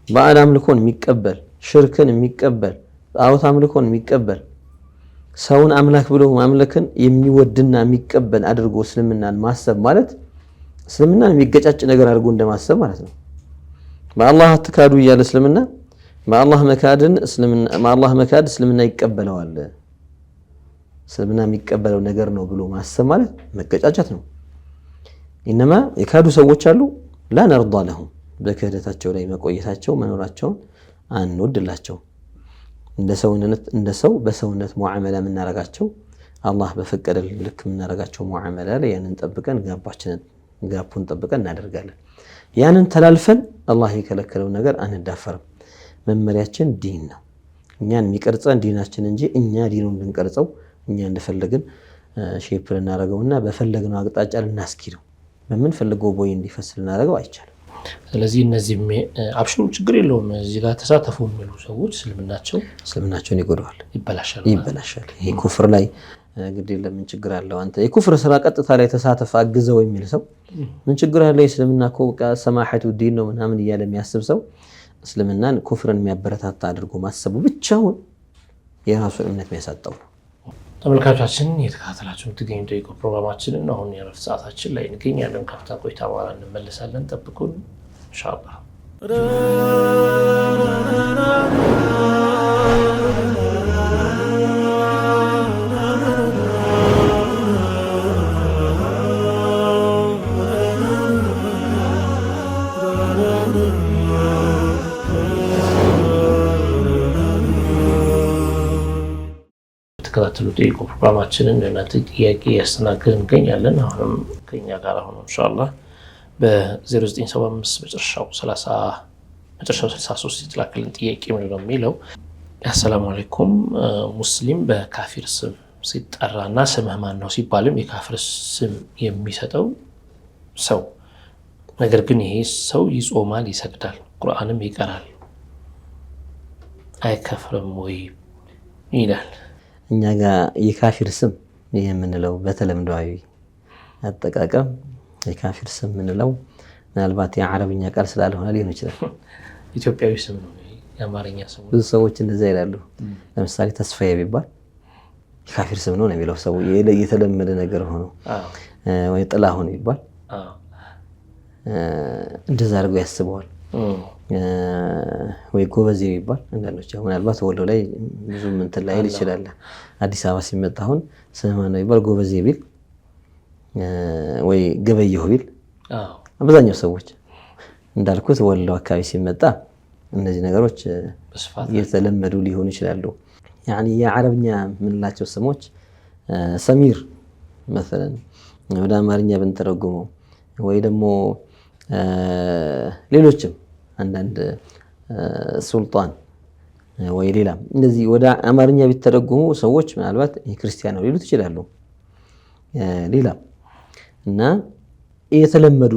ባዕድ አምልኮን የሚቀበል ሽርክን የሚቀበል ጣዖት አምልኮን የሚቀበል ሰውን አምላክ ብሎ ማምለክን የሚወድና የሚቀበል አድርጎ እስልምናን ማሰብ ማለት እስልምናን የሚገጫጭ ነገር አድርጎ እንደማሰብ ማለት ነው። በአላህ አትካዱ እያለ እስልምና በአላህ መካድ እስልምና ይቀበለዋል፣ እስልምና የሚቀበለው ነገር ነው ብሎ ማሰብ ማለት መገጫጨት ነው። ኢነማ የካዱ ሰዎች አሉ ላ ነርዳ ለሁም በክህደታቸው ላይ መቆየታቸው መኖራቸውን አንወድላቸው። እንደ ሰው በሰውነት ሙዓመላ የምናረጋቸው አላህ በፈቀደልን ልክ የምናረጋቸው ሙዓመላ ላይ ያንን ጠብቀን ጋፑን ጠብቀን እናደርጋለን። ያንን ተላልፈን አላህ የከለከለው ነገር አንዳፈርም። መመሪያችን ዲን ነው። እኛን የሚቀርጸን ዲናችን እንጂ እኛ ዲኑን ልንቀርጸው እኛ እንደፈለግን ሼፕ ልናደርገውና በፈለግነው አቅጣጫ ልናስኪደው በምንፈልገው ቦይ እንዲፈስ ልናደርገው አይቻልም። ስለዚህ እነዚህ አብሽሩ ችግር የለውም እዚህ ጋር ተሳተፉ የሚሉ ሰዎች እስልምናቸውን ይጎዳዋል፣ ይበላሻል። ይሄ ኩፍር ላይ እንግዲህ ለምን ችግር አለው? አንተ የኩፍር ስራ ቀጥታ ላይ ተሳተፍ አግዘው የሚል ሰው ምን ችግር አለ? እስልምና እኮ በቃ ሰማሐቱ ዲን ነው ምናምን እያለ የሚያስብ ሰው እስልምናን ኩፍርን የሚያበረታታ አድርጎ ማሰቡ ብቻውን የራሱን እምነት የሚያሳጣው ነው። ተመልካቾቻችን የተከታተላችሁ የምትገኙ ጠይቁ ፕሮግራማችንን አሁን የረፍት ሰዓታችን ላይ እንገኛለን። ካፍታ ቆይታ በኋላ እንመለሳለን። ጠብቁን ኢንሻአላህ። ተከታተሉ ጠይቁ ፕሮግራማችንን ለእናንተ ጥያቄ ያስተናግደን እንገኛለን። አሁንም ከኛ ጋር ሆኖ ኢንሻአላህ በ0975 መጨረሻው 63 የተላከልን ጥያቄ ምንድን ነው የሚለው? አሰላሙ አለይኩም ሙስሊም በካፊር ስም ሲጠራና ስምህ ማን ነው ሲባልም የካፊር ስም የሚሰጠው ሰው ነገር ግን ይሄ ሰው ይጾማል፣ ይሰግዳል፣ ቁርአንም ይቀራል አይከፍርም ወይ ይላል። እኛ ጋር የካፊር ስም የምንለው በተለምዷዊ አጠቃቀም የካፊር ስም የምንለው ምናልባት የአረብኛ ቃል ስላልሆነ ሊሆን ይችላል። ኢትዮጵያዊ ስም ነው፣ የአማርኛ ስም። ብዙ ሰዎች እንደዛ ይላሉ። ለምሳሌ ተስፋዬ ቢባል የካፊር ስም ነው የሚለው ሰው የተለመደ ነገር ሆኖ ወይ ጥላሁን ቢባል እንደዛ አድርጎ ያስበዋል። ወይ ጎበዜ ቢባል አንዳንዶች ምናልባት ወሎ ላይ ብዙ እንትን ላይ ይችላል። አዲስ አበባ ሲመጣ አሁን ስም ማን ነው ቢባል ጎበዜ ቢል ወይ ገበየሁ ቢል አብዛኛው ሰዎች እንዳልኩት ወሎ አካባቢ ሲመጣ እነዚህ ነገሮች የተለመዱ ሊሆኑ ይችላሉ። ያኒ የአረብኛ ምንላቸው ስሞች ሰሚር مثلا ወደ አማርኛ ብንተረጉመው ወይ ደግሞ ሌሎችም አንዳንድ ሱልጣን ወይ ሌላ እንደዚህ ወደ አማርኛ ቢተረጉሙ ሰዎች ምናልባት ክርስቲያን ነው ሊሉት ይችላሉ። ሌላ እና የተለመዱ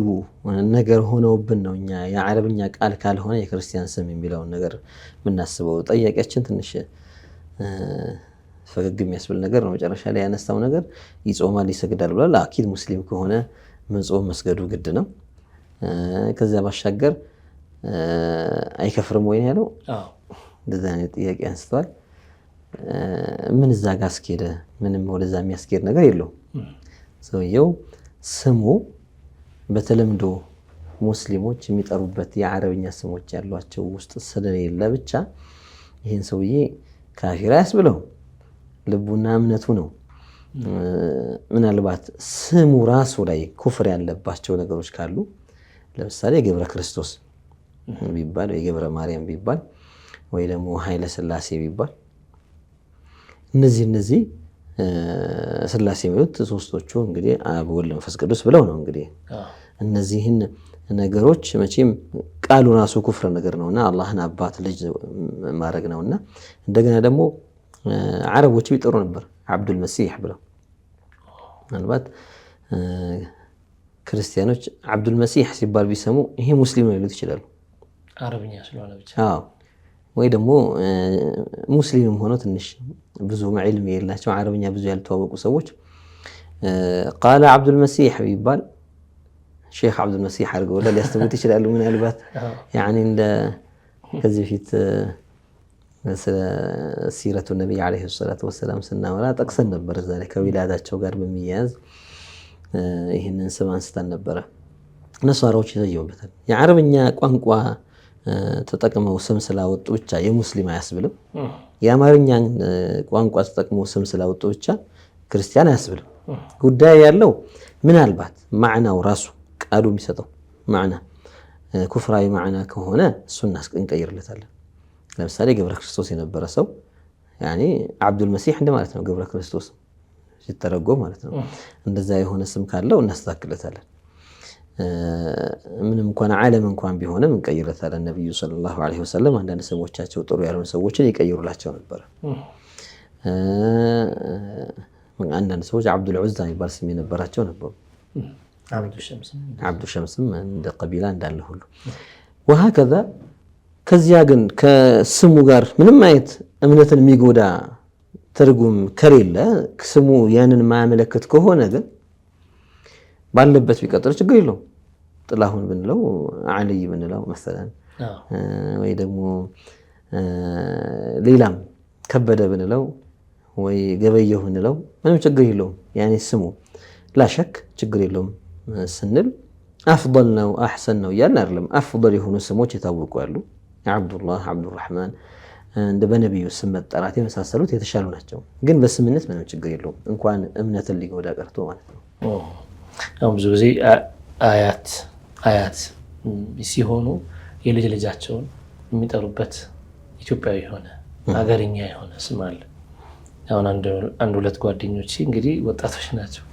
ነገር ሆነውብን ነው እኛ የአረብኛ ቃል ካልሆነ የክርስቲያን ስም የሚለውን ነገር የምናስበው። ጠያቂያችን ትንሽ ፈገግ የሚያስብል ነገር ነው መጨረሻ ላይ ያነሳው ነገር ይጾማል ይሰግዳል ብሏል። አኪድ ሙስሊም ከሆነ መጾም መስገዱ ግድ ነው። ከዚያ ባሻገር አይከፍርም ወይ ያለው እንደዛ አይነት ጥያቄ አንስተዋል። ምን እዛ ጋር አስኬደ? ምንም ወደዛ የሚያስኬድ ነገር የለውም። ሰውየው ስሙ በተለምዶ ሙስሊሞች የሚጠሩበት የአረብኛ ስሞች ያሏቸው ውስጥ ስለሌለ ብቻ ይህን ሰውዬ ካፊር አያስብለው። ልቡና እምነቱ ነው። ምናልባት ስሙ ራሱ ላይ ኩፍር ያለባቸው ነገሮች ካሉ ለምሳሌ ገብረ ክርስቶስ ቢባል ወይ ገብረ ማርያም ቢባል ወይ ደግሞ ኃይለ ሥላሴ ቢባል እነዚህ ሥላሴ ማለት ሶስቶቹ እንግዲህ አብ ወልድ መንፈስ ቅዱስ ብለው ነው። እንግዲህ እነዚህን ነገሮች መቼም ቃሉ ራሱ ኩፍር ነገር ነውና አላህን አባት ልጅ ማድረግ ነውና እንደገና ደግሞ አረቦች ቢጠሩ ነበር አብዱል መሲህ ብለው። ምናልባት ክርስቲያኖች አብዱል መሲህ ሲባል ቢሰሙ ይሄ ሙስሊም ነው ሊሉት ይችላሉ አረብኛ ስለሆነ ብቻ። ወይ ደግሞ ሙስሊምም ሆኖ ትንሽ ብዙ ዕልም የሌላቸው አረብኛ ብዙ ያልተዋወቁ ሰዎች ቃለ አብዱል መሲህ ቢባል ሼክ አብዱል መሲህ አድርገው ሊያስተምሩት ይችላሉ። ምናልባት ያኒ እንደ ከዚህ በፊት ሲረቱ ነብይ አለይሂ ሰላቱ ወሰላም ስናወራ ጠቅሰን ነበር። እዛ ላይ ከዊላዳቸው ጋር በሚያያዝ ይህንን ስም አንስተን ነበረ። ነሳራዎች ይዘየውበታል። የአረብኛ ቋንቋ ተጠቅመው ስም ስላወጡ ብቻ የሙስሊም አያስብልም። የአማርኛን ቋንቋ ተጠቅመው ስም ስላወጡ ብቻ ክርስቲያን አያስብልም። ጉዳይ ያለው ምናልባት ማዕናው ራሱ ቃሉ የሚሰጠው ማዕና ኩፍራዊ ማዕና ከሆነ እሱን እንቀይርለታለን። ለምሳሌ ገብረ ክርስቶስ የነበረ ሰው ያኒ አብዱል መሲህ እንደማለት ነው። ገብረ ክርስቶስ ሲተረጎም ማለት ነው። እንደዛ የሆነ ስም ካለው እናስተካክለታለን። ምንም እንኳን ዓለም እንኳን ቢሆንም እንቀይርለታለን። ነብዩ ሰለላሁ ዐለይሂ ወሰለም አንዳንድ ሰዎቻቸው ጥሩ ያልሆኑ ሰዎችን ይቀይሩላቸው ነበር። አንዳንድ ሰዎች አብዱል ዑዛ የሚባል ስም የነበራቸው ነበሩ። አብዱ ሸምስም እንደ ቀቢላ እንዳለ ሁሉ ወሀከዛ። ከዚያ ግን ከስሙ ጋር ምንም አይነት እምነትን የሚጎዳ ትርጉም ከሌለ ስሙ ያንን ማያመለክት ከሆነ ግን ባለበት ቢቀጥል ችግር የለውም። ጥላሁን ብንለው አልይ ብንለው መሰለን ወይ ደግሞ ሌላም ከበደ ብንለው ወይ ገበየሁ ብንለው ምንም ችግር የለውም። ያኔ ስሙ ላሸክ ችግር የለውም ስንል አፍضል ነው አሕሰን ነው እያልን አይደለም። አፍضል የሆኑ ስሞች የታወቁ አሉ። አብዱላህ፣ አብዱራህማን እንደ በነቢዩ ስም መጠራት የመሳሰሉት የተሻሉ ናቸው። ግን በስምነት ምንም ችግር የለውም፣ እንኳን እምነትን ሊጎዳ ቀርቶ ማለት ነው። አሁን ብዙ ጊዜ አያት ሲሆኑ የልጅ ልጃቸውን የሚጠሩበት ኢትዮጵያዊ የሆነ ሀገርኛ የሆነ ስም አለ። አሁን አንድ ሁለት ጓደኞች እንግዲህ ወጣቶች ናቸው።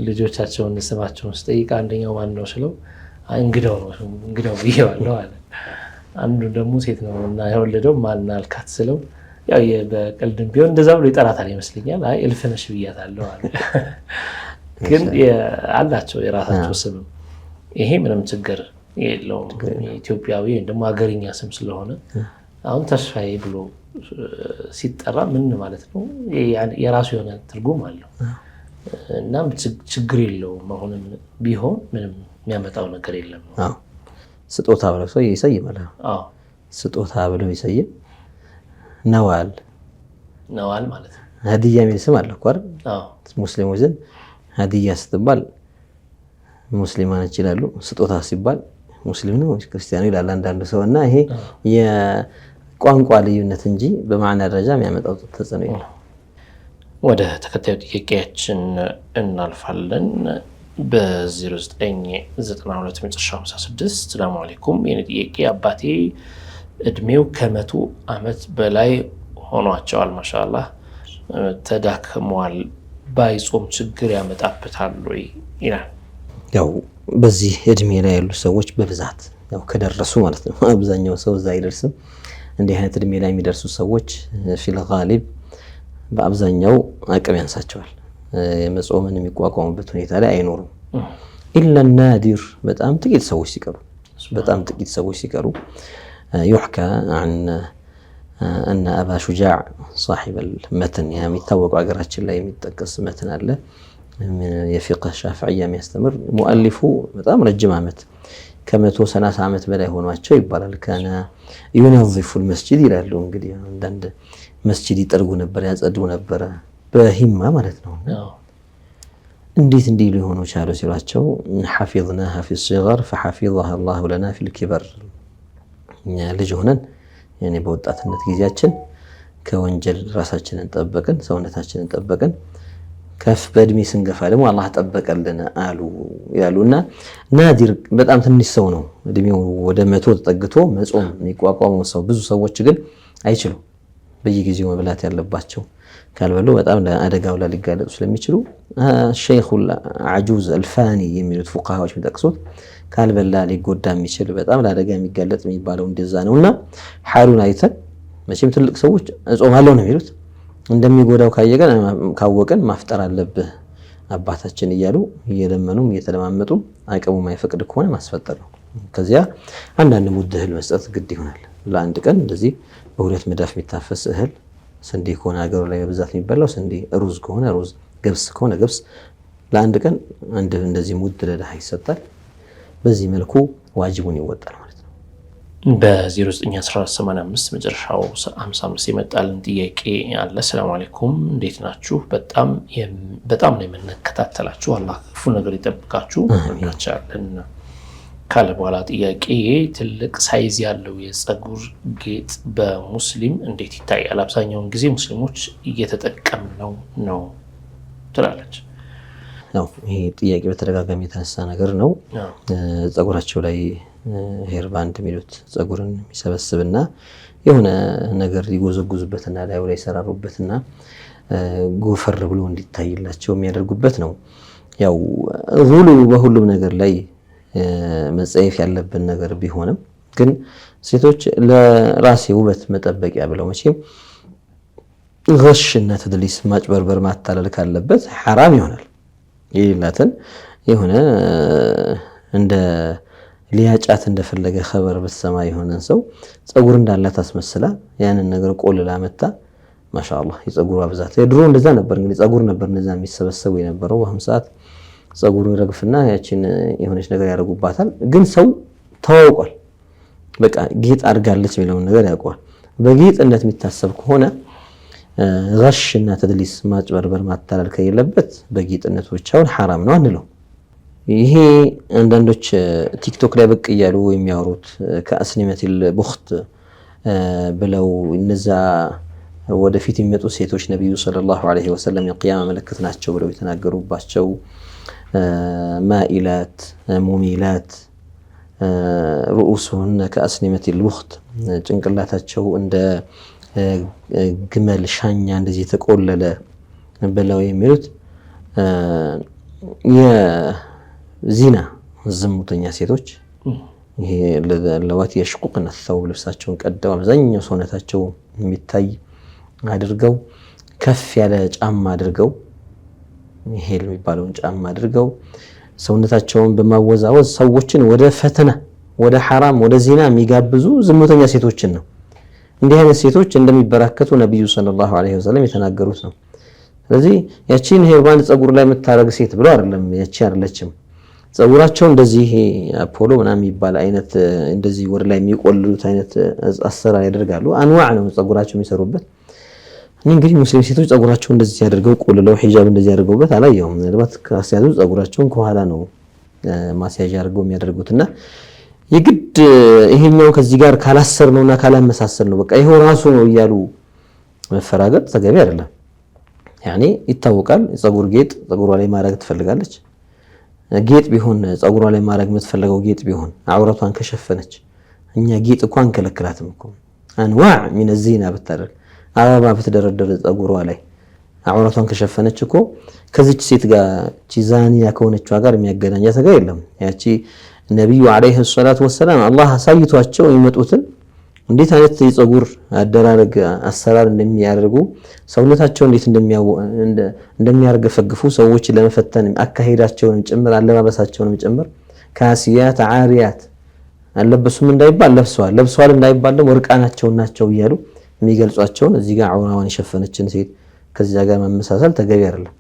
ልጆቻቸውን ስማቸውን ስጠይቅ አንደኛው ማን ነው ስለው እንግዳው ብዬዋለሁ አለ። አንዱ ደግሞ ሴት ነው እና የወለደው ማን አልካት ስለው ያው በቀልድም ቢሆን እንደዛ ብሎ ይጠራታል ይመስለኛል። አይ እልፍነሽ ብያታለሁ አለ። ግን አላቸው የራሳቸው ስም። ይሄ ምንም ችግር የለውም። ኢትዮጵያዊ ወይም ደግሞ ሀገርኛ ስም ስለሆነ አሁን ተስፋዬ ብሎ ሲጠራ ምን ማለት ነው? የራሱ የሆነ ትርጉም አለው እና ችግር የለውም። አሁንም ቢሆን ምንም የሚያመጣው ነገር የለም። ስጦታ ብለው ሰው ይሰይማል። ስጦታ ብለው ይሰይም። ነዋል ማለት ነው። ሀዲያ የሚል ስም አለ እኮ አይደል? ሙስሊሞች ዘንድ ሀዲያ ስትባል ሙስሊማን ይችላሉ፣ ስጦታ ሲባል ሙስሊም ነው ክርስቲያኑ ይላል አንዳንድ ሰው። እና ይሄ የቋንቋ ልዩነት እንጂ በማዕና ደረጃ የሚያመጣው ተጽዕኖ የለም። ወደ ተከታዩ ጥያቄያችን እናልፋለን። በ0992 መጨረሻ 56 ሰላም አለይኩም። የኔ ጥያቄ አባቴ እድሜው ከ100 ዓመት በላይ ሆኗቸዋል። ማሻአላህ ተዳክሟል። ባይጾም ችግር ያመጣበታል ወይ ይላል። ያው በዚህ እድሜ ላይ ያሉ ሰዎች በብዛት ያው ከደረሱ ማለት ነው። አብዛኛው ሰው እዛ አይደርስም። እንዲህ አይነት እድሜ ላይ የሚደርሱ ሰዎች ፊል ጋሊብ በአብዛኛው አቅም ያንሳቸዋል። የመጾምን የሚቋቋሙበት ሁኔታ ላይ አይኖሩም። ኢላ ናዲር በጣም ጥቂት ሰዎች ሲቀሩ ዩሕካ አን እነ አባ ሹጃዕ ሳሒብ አልመትን የሚታወቀው ሀገራችን ላይ የሚጠቀስ መትን አለ። የፊቅህ ሻፍዕያ የሚያስተምር ሙአሊፉ በጣም ረጅም ዓመት ከ130 ዓመት በላይ ሆኗቸው ይባላል። ከነ ዩነዚፉ ልመስጂድ ይላሉ። እንግዲህ አንዳንድ መስጂድ ይጠርጉ ነበር፣ ያጸዱ ነበረ በሂማ ማለት ነው። እንዴት እንዲህ ሊሆኑ ቻሉ ሲሏቸው ሐፊዝናሃ ፊ ሲገር ፈሐፊظሃ አላሁ ለና ፊል ኪበር። ልጅ ሆነን በወጣትነት ጊዜያችን ከወንጀል ራሳችንን ጠበቅን፣ ሰውነታችንን ጠበቅን። ከፍ በእድሜ ስንገፋ ደግሞ አላህ ጠበቀልን አሉ ይላሉ። እና ናዲር በጣም ትንሽ ሰው ነው እድሜው ወደ 100 ተጠግቶ መጾም የሚቋቋመው ሰው። ብዙ ሰዎች ግን አይችሉም። በየጊዜው መብላት ያለባቸው ካልበሉ በጣም ለአደጋው ላይ ሊጋለጡ ስለሚችሉ ሸይኹል አጁዝ አልፋኒ የሚሉት ፉቃሃዎች የሚጠቅሱት ካልበላ ሊጎዳ የሚችል በጣም ለአደጋ የሚጋለጥ የሚባለው እንደዛ ነውና ሐሉን አይተን መቼም ትልቅ ሰዎች እጾማለሁ ነው የሚሉት። እንደሚጎዳው ካወቀን ማፍጠር አለብህ አባታችን እያሉ እየለመኑም እየተለማመጡ አቅሙ ማይፈቅድ ከሆነ ማስፈጠር ነው። ከዚያ አንዳንድ ሙድ እህል መስጠት ግድ ይሆናል። ለአንድ ቀን እንደዚህ በሁለት መዳፍ የሚታፈስ እህል፣ ስንዴ ከሆነ ሀገሩ ላይ በብዛት የሚበላው ስንዴ፣ ሩዝ ከሆነ ሩዝ፣ ገብስ ከሆነ ገብስ፣ ለአንድ ቀን አንድ እንደዚህ ሙድ ለድሃ ይሰጣል። በዚህ መልኩ ዋጅቡን ይወጣል ማለት ነው። በ091485 መጨረሻው 55 የመጣልን ጥያቄ አለ። ሰላም አለይኩም እንዴት ናችሁ? በጣም ነው የምንከታተላችሁ። አላህ ክፉ ነገር ይጠብቃችሁ እናቻለን ካለ በኋላ ጥያቄ ትልቅ ሳይዝ ያለው የፀጉር ጌጥ በሙስሊም እንዴት ይታያል? አብዛኛውን ጊዜ ሙስሊሞች እየተጠቀምነው ነው ትላለች። ይሄ ጥያቄ በተደጋጋሚ የተነሳ ነገር ነው። ፀጉራቸው ላይ ሄር ባንድ የሚሉት ፀጉርን የሚሰበስብና የሆነ ነገር ሊጎዘጉዙበትና ላዩ ላይ ይሰራሩበትና ጎፈር ብሎ እንዲታይላቸው የሚያደርጉበት ነው። ያው ሁሉ በሁሉም ነገር ላይ መጸየፍ ያለብን ነገር ቢሆንም ግን ሴቶች ለራሴ ውበት መጠበቂያ ብለው መቼም ገሽና ተድሊስ ማጭበርበር ማታለል ካለበት ሐራም ይሆናል። የሌላትን የሆነ እንደ ሊያጫት እንደፈለገ ኸበር በተሰማ የሆነን ሰው ፀጉር እንዳላት አስመስላ ያንን ነገር ቆልላ መታ ማሻአላህ የፀጉሯ ብዛት ድሮ እንደዛ ነበር። እንግዲህ ፀጉር ነበር እንደዛ የሚሰበሰቡ የነበረው። በአሁኑ ሰዓት ፀጉሩ ይረግፍና ያቺን የሆነች ነገር ያደርጉባታል። ግን ሰው ተዋውቋል። በቃ ጌጥ አድርጋለች የሚለውን ነገር ያውቀዋል። በጌጥነት የሚታሰብ ከሆነ ገሽና ተድሊስ ማጭበርበር ማታለል ከሌለበት በጌጥነቱ ብቻውን ሐራም ነው አንለው። ይሄ አንዳንዶች ቲክቶክ ላይ ብቅ እያሉ የሚያወሩት ከአስኒመቲል ቡኽት ብለው እነዛ ወደፊት የሚመጡ ሴቶች ነብዩ ሰለላሁ ዐለይሂ ወሰለም የቂያማ ምልክት ናቸው ብለው የተናገሩባቸው ማኢላት ሙሚላት رؤوسهن كأسنمة البخت ጭንቅላታቸው እንደ ግመል ሻኛ እንደዚህ ተቆለለ ብለው የሚሉት የዚና ዝሙተኛ ሴቶች ይሄ ለዋት የሽቁቅና ተው ልብሳቸውን ቀደው አብዛኛው ሰውነታቸው የሚታይ አድርገው ከፍ ያለ ጫማ አድርገው ይሄ የሚባለውን ጫማ አድርገው ሰውነታቸውን በማወዛወዝ ሰዎችን ወደ ፈተና ወደ ሐራም ወደ ዚና የሚጋብዙ ዝሙተኛ ሴቶችን ነው። እንዲህ አይነት ሴቶች እንደሚበራከቱ ነብዩ ሰለላሁ ዐለይሂ ወሰለም የተናገሩት ነው። ስለዚህ ያቺን ሄርባን ጸጉር ላይ የምታረግ ሴት ብለው አይደለም ያቺ አይደለችም። ጸጉራቸው እንደዚህ አፖሎ ምናምን የሚባል አይነት እንደዚህ ወደ ላይ የሚቆልሉት አይነት አሰራር ያደርጋሉ። አንዋዕ ነው ጸጉራቸው የሚሰሩበት። እንግዲህ ሙስሊም ሴቶች ጸጉራቸው እንደዚህ ያደርገው ቆልለው ሒጃብ እንደዚህ ያደርገውበት አላየውም። ምናልባት ከአስያዙ ጸጉራቸውን ከኋላ ነው ማስያዣ አድርገው የሚያደርጉትና የግድ ይሄኛው ከዚህ ጋር ካላሰር ነውና ካላመሳሰል ነው በቃ ይሄው ራሱ ነው እያሉ መፈራገጥ ተገቢ አይደለም። ያኔ ይታወቃል። ጸጉር ጌጥ ጸጉሯ ላይ ማድረግ ትፈልጋለች። ጌጥ ቢሆን ጸጉሯ ላይ ማድረግ የምትፈልገው ጌጥ ቢሆን አውረቷን ከሸፈነች እኛ ጌጥ እንኳን ከለክላትም እኮ አንዋዕ ሚን الزينة ብታደርግ አበባ ብትደረደር ጸጉሯ ላይ አውረቷን ከሸፈነች እኮ ከዚች ሴት ጋር ቺዛኒያ ከሆነችዋ ጋር የሚያገናኛት ነገር የለም። ያቺ ነብዩ አለይሂ ሰላቱ ወሰለም አላህ አሳይቷቸው የሚመጡትን እንዴት አይነት የጸጉር አደራረግ አሰራር እንደሚያደርጉ ሰውነታቸው እንዴት እንደሚያርገፈግፉ ሰዎችን ለመፈተን አካሄዳቸውንም ጭምር አለባበሳቸውንም ጭምር ካሲያት ዓሪያት አለበሱም እንዳይባል ለብሰዋል እንዳይባል ደግሞ ወርቃናቸው ናቸው እያሉ የሚገልጿቸውን እዚህ ጋር አውራዋን የሸፈነችን ሴት ከዚያ ጋር ማመሳሰል ተገቢ አይደለም።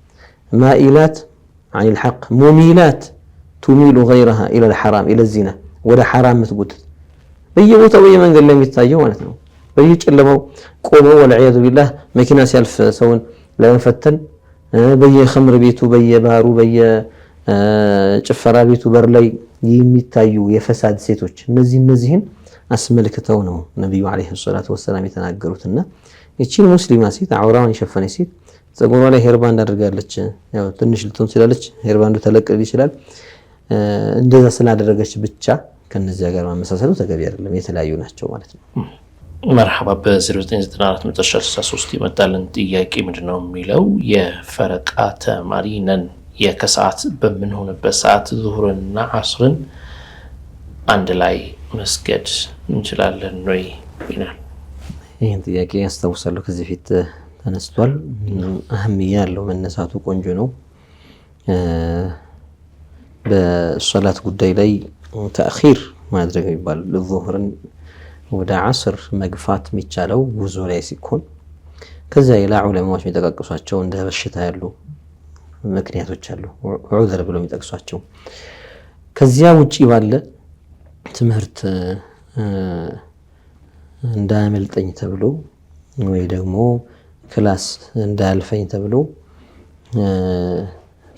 ማኢላት عن الحق ሙሚላት تميل غيرها الى الحرام الى الزنا ወደ ሐራም ምትጉት በየቦታው በየመንገድ ላይ የሚታየው ማለት ነው። በየጨለማው ቆመው ወልዒያዙ ቢላህ መኪና ሲያልፍ ሰውን ለመፈተን በየኸምር ቤቱ በየባሩ በየጭፈራ ቤቱ በር ላይ የሚታዩ የፈሳድ ሴቶች እነዚህን አስመልክተው ነው ነብዩ አለይሂ ሰላቱ ወሰለም የተናገሩትና እቺን ሙስሊማ ሴት አውራዋን የሸፈነች ሴት ጸጉሯ ላይ ሄርባንድ አድርጋለች። ያው ትንሽ ልትሆን ትችላለች፣ ሄርባንዱ ተለቅል ይችላል። እንደዛ ስላደረገች ብቻ ከነዚያ ጋር ማመሳሰሉ ተገቢ አይደለም። የተለያዩ ናቸው ማለት ነው። መርሐባ በ0994 መጨረሻ 63 ይመጣልን ጥያቄ ምንድነው የሚለው የፈረቃ ተማሪ ነን የከሰዓት በምንሆንበት ሰዓት ዙሁርና ዐስርን አንድ ላይ መስገድ እንችላለን ወይ ይላል። ይሄን ጥያቄ ያስታውሳለሁ ከዚህ ፊት ተነስቷል። አህሚያ ያለው መነሳቱ ቆንጆ ነው። በሶላት ጉዳይ ላይ ተአኺር ማድረግ የሚባል ዙሁርን ወደ ዐስር መግፋት የሚቻለው ጉዞ ላይ ሲኮን ከዛ ሌላ ዑለማዎች የሚጠቃቅሷቸው እንደ በሽታ ያሉ ምክንያቶች አሉ ዑዝር ብለው የሚጠቅሷቸው። ከዚያ ውጪ ባለ ትምህርት እንዳያመልጠኝ ተብሎ ወይ ደግሞ ክላስ እንዳያልፈኝ ተብሎ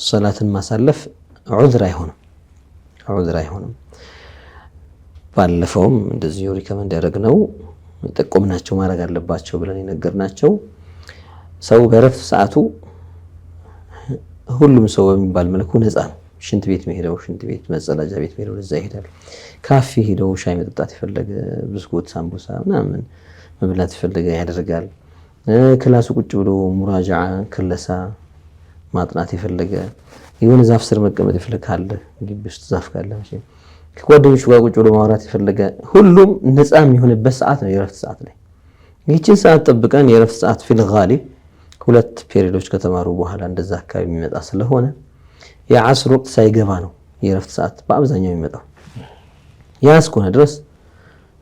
ሶላትን ማሳለፍ ዑዝር አይሆንም። ባለፈውም እንደዚህ ሪከመንድ ያደረግነው ጠቆምናቸው ማድረግ አለባቸው ብለን የነገርናቸው ሰው በረፍት ሰዓቱ ሁሉም ሰው በሚባል መልኩ ነፃ ነው። ሽንት ቤት መሄደው ሽንት ቤት፣ መጸዳጃ ቤት መሄደው ለዛ ይሄዳል። ካፌ ሄደው ሻይ መጠጣት የፈለገ ብስኩት፣ ሳምቡሳ ምናምን መብላት የፈለገ ያደርጋል። ክላሱ ቁጭ ብሎ ሙራጃዓ ክለሳ ማጥናት የፈለገ የሆነ ዛፍ ስር መቀመጥ የፈለገ ካለ ግቢ ውስጥ ዛፍ ካለ ከጓደኞቹ ጋር ቁጭ ብሎ ማውራት የፈለገ ሁሉም ነፃ የሚሆንበት ሰዓት ነው የረፍት ሰዓት ላይ። ይህችን ሰዓት ጠብቀን የረፍት ሰዓት ፊል ጋሊብ ሁለት ፔሪዶች ከተማሩ በኋላ እንደዛ አካባቢ የሚመጣ ስለሆነ የዐስር ወቅት ሳይገባ ነው የረፍት ሰዓት በአብዛኛው የሚመጣው። ያ እስከሆነ ድረስ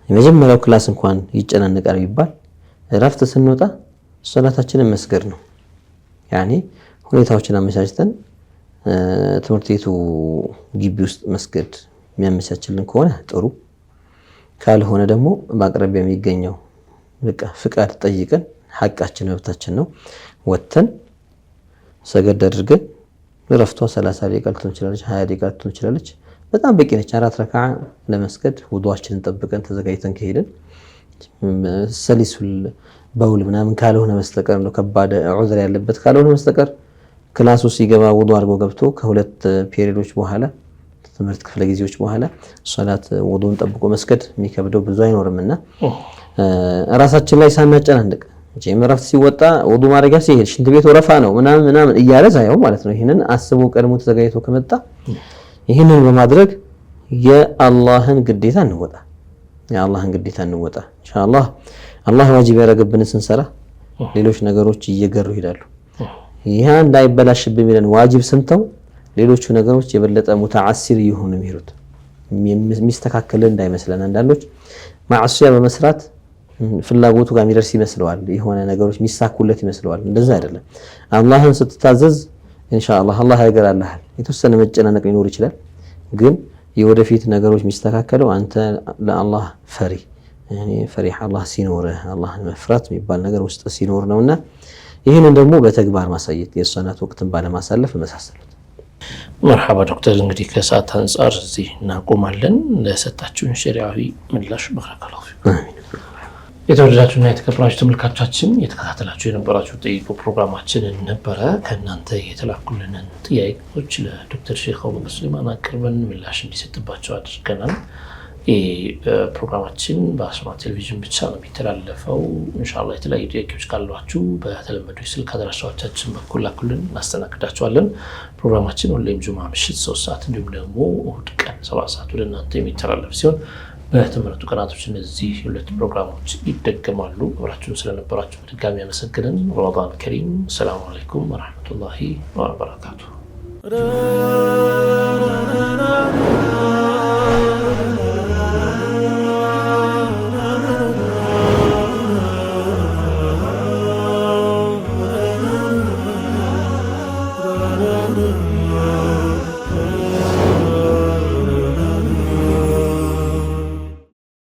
የመጀመሪያው ክላስ እንኳን ይጨናነቃል ቢባል ረፍት ስንወጣ ሶላታችንን መስገድ ነው። ያኔ ሁኔታዎችን አመቻችተን ትምህርት ቤቱ ግቢ ውስጥ መስገድ የሚያመቻችልን ከሆነ ጥሩ፣ ካልሆነ ደግሞ በአቅራቢያ የሚገኘው በቃ ፍቃድ ጠይቀን ሐቃችን መብታችን ነው ወተን ሰገድ አድርገን ረፍቷ 30 ደቂቃ ልትሆን ትችላለች፣ 20 ደቂቃ ልትሆን ትችላለች። በጣም በቂ ነች። 4 ረካዓ ለመስገድ ውዱአችንን ጠብቀን ተዘጋጅተን ከሄድን ሰሊሱል በውል ምናምን ካልሆነ በስተቀር ነው ከባድ ዑዝር ያለበት ካልሆነ በስተቀር ክላስ ውስጥ ሲገባ ውዱ አድርጎ ገብቶ ከሁለት ፔሪዶች በኋላ ትምህርት ክፍለ ጊዜዎች በኋላ ሶላት ውዱን ጠብቆ መስገድ የሚከብደው ብዙ አይኖርምና ራሳችን ላይ ሳናጨናንቅ ጀምራፍ ሲወጣ ውዱ ማድረጊያ ሲሄድ ሽንት ቤት ወረፋ ነው ምናምን እያለ ሳይሆን ማለት ነው። ይሄንን አስቦ ቀድሞ ተዘጋጅቶ ከመጣ ይሄንን በማድረግ የአላህን ግዴታ እንወጣ ኢንሻአላህ። አላህ ዋጅብ ያደረገብንን ስንሰራ ሌሎች ነገሮች እየገሩ ይሄዳሉ። ይሄ እንዳይበላሽብን የሚለን ዋጅብ ስንተው ሌሎቹ ነገሮች የበለጠ ሙተዓሲር ይሆኑ የሚሄዱት የሚስተካከል እንዳይመስለን። አንዳንዶች ማዕሲያ በመስራት ፍላጎቱ ጋር የሚደርስ ይመስለዋል፣ የሆነ ነገሮች የሚሳኩለት ይመስለዋል። እንደዛ አይደለም። አላህን ስትታዘዝ ኢንሻአላህ አላህ ያገራልሃል። የተወሰነ መጨናነቅ ሊኖር ይችላል፣ ግን የወደፊት ነገሮች የሚስተካከለው አንተ ለአላህ ፈሪህ አላህ ሲኖርህ አላህን መፍራት የሚባል ነገር ውስጥ ሲኖር ነውና ይህንን ደግሞ በተግባር ማሳየት የሶላት ወቅትን ባለማሳለፍ መሳሰሉት። መርሐባ ዶክተር፣ እንግዲህ ከሰዓት አንጻር እዚህ እናቆማለን። ለሰጣችሁን ሸሪዓዊ ምላሽ በረካላሁ። የተወደዳችሁና የተከበራችሁ ተመልካቾቻችን የተከታተላችሁ የነበራችሁ ጠይቁ ፕሮግራማችንን ነበረ። ከእናንተ የተላኩልንን ጥያቄዎች ለዶክተር ሼክ አቡበከር ሱሌማን አቅርበን ምላሽ እንዲሰጥባቸው አድርገናል። ይህ ፕሮግራማችን በአስማት ቴሌቪዥን ብቻ ነው የሚተላለፈው። ኢንሻአላህ የተለያዩ ጥያቄዎች ካሏችሁ በተለመዱ የስልክ አድራሻዎቻችን በኩል ላኩልን፣ እናስተናግዳችኋለን። ፕሮግራማችን ሁሌም ጁምዓ ምሽት 3 ሰዓት እንዲሁም ደግሞ እሁድ ቀን 7 ሰዓት ወደ እናንተ የሚተላለፍ ሲሆን በተመረጡ ቀናቶች እነዚህ ሁለት ፕሮግራሞች ይደገማሉ። አብራችሁን ስለነበራችሁ በድጋሚ አመሰግነን። ረመዳን ከሪም። ሰላም አለይኩም ወራህመቱላሂ ወበረካቱሁ።